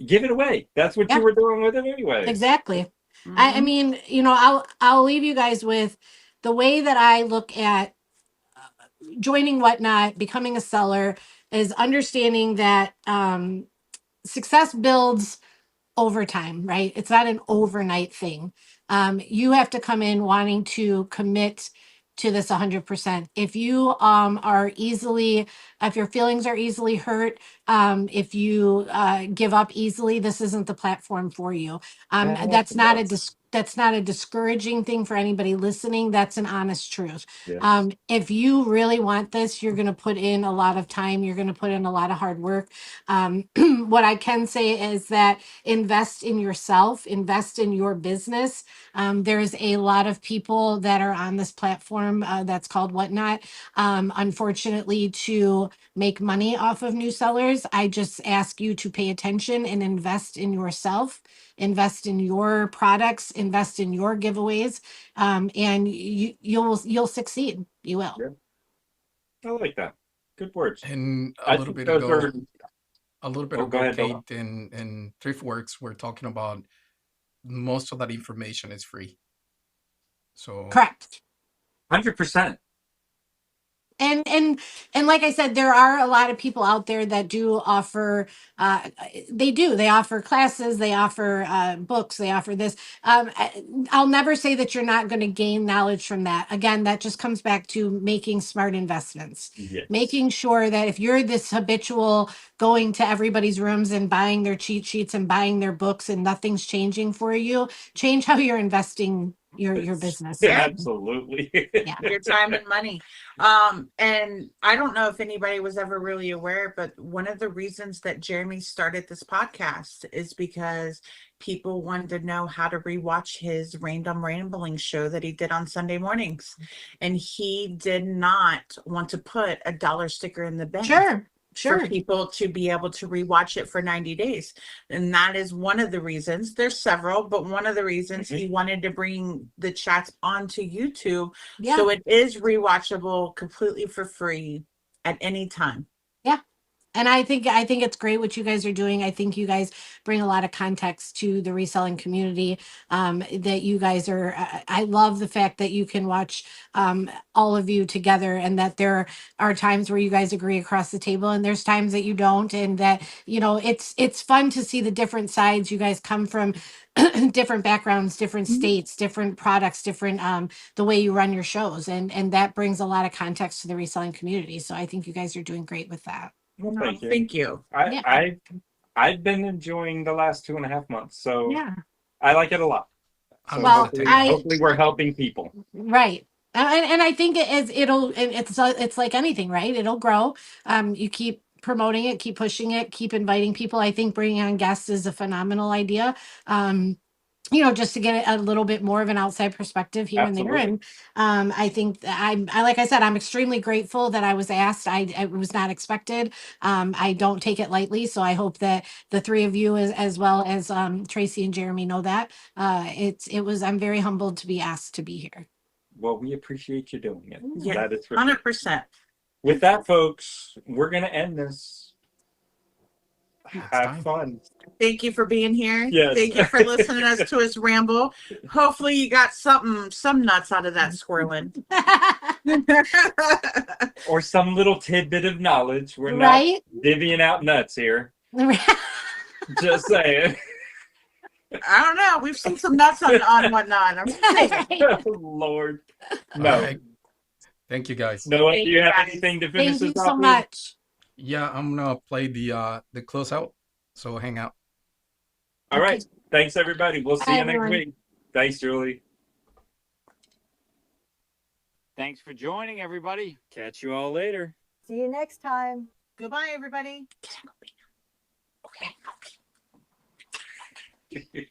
give it away. That's what you were doing with it anyway. Exactly. I mean, you know, I'll leave you guys with the way that I look at joining Whatnot, becoming a seller, is understanding that success builds over time, right? It's not an overnight thing. You have to come in wanting to commit to this 100%. If you are easily, if your feelings are easily hurt, if you give up easily, this isn't the platform for you. That's not a discouraging thing for anybody listening. That's an honest truth. Yes. If you really want this, you're going to put in a lot of time. You're going to put in a lot of hard work. What I can say is that invest in yourself, invest in your business. There's a lot of people that are on this platform that's called Whatnot. Unfortunately, to make money off of new sellers, I just ask you to pay attention and invest in yourself, invest in your products, invest in your giveaways, and you'll succeed. You will. Yeah. I like that. Good words. And a little bit ago, Kate, in ThriftWorks, we're talking about most of that information is free. So correct. 100%. And like I said, there are a lot of people out there that do offer, they offer classes, they offer books, they offer this. I'll never say that you're not going to gain knowledge from that. Again, that just comes back to making smart investments, making sure that if you're this habitual going to everybody's rooms and buying their cheat sheets and buying their books and nothing's changing for you, change how you're investing your business. Yeah. Absolutely. Yeah. Your time and money. And I don't know if anybody was ever really aware, but one of the reasons that Jeremy started this podcast is because people wanted to know how to rewatch his Random Rambling show that he did on Sunday mornings. And he did not want to put a dollar sticker in the bank. Sure. For people to be able to rewatch it for 90 days. And that is one of the reasons. There's several, but one of the reasons he wanted to bring the chats onto YouTube. Yeah. So it is rewatchable completely for free at any time. Yeah. And I think it's great what you guys are doing. I think you guys bring a lot of context to the reselling community. That you guys are. I love the fact that you can watch all of you together, and that there are times where you guys agree across the table, and there's times that you don't, and that it's fun to see the different sides. You guys come from different backgrounds, different states, different products, different the way you run your shows, and that brings a lot of context to the reselling community. So I think you guys are doing great with that. Well, No, thank you. thank you. Yeah. I've been enjoying the last 2.5 months, so Yeah. I like it a lot. So Well, hopefully we're helping people. Right. And I think it's like anything, right? It'll grow. You keep promoting it, keep pushing it, keep inviting people. I think bringing on guests is a phenomenal idea. Just to get a little bit more of an outside perspective here and there. Absolutely. And I think that I like I said, I'm extremely grateful that I was asked. It was not expected. I don't take it lightly. So I hope that the three of you, as well as Tracy and Jeremy, know that. I'm very humbled to be asked to be here. Well, we appreciate you doing it. Yeah, That is for 100%. With that, folks, we're going to end this. It's Have time. fun. Thank you for being here. Yes. Thank you for listening to us ramble. Hopefully you got some nuts out of that swirling. Or some little tidbit of knowledge. We're Right? not divvying out nuts here. Just saying. I don't know. We've seen some nuts on whatnot. I'm just saying. Oh, Lord. No. All right. Thank you, guys. Noah, do Thank you you, have guys. anything to finish Thank you this so off with? much. Yeah, I'm gonna play the closeout. So hang out. All right. Thanks, everybody. We'll see Bye, you next everyone. week. Thanks, Julie. Thanks for joining, everybody. Catch you all later. See you next time. Goodbye, everybody. Okay.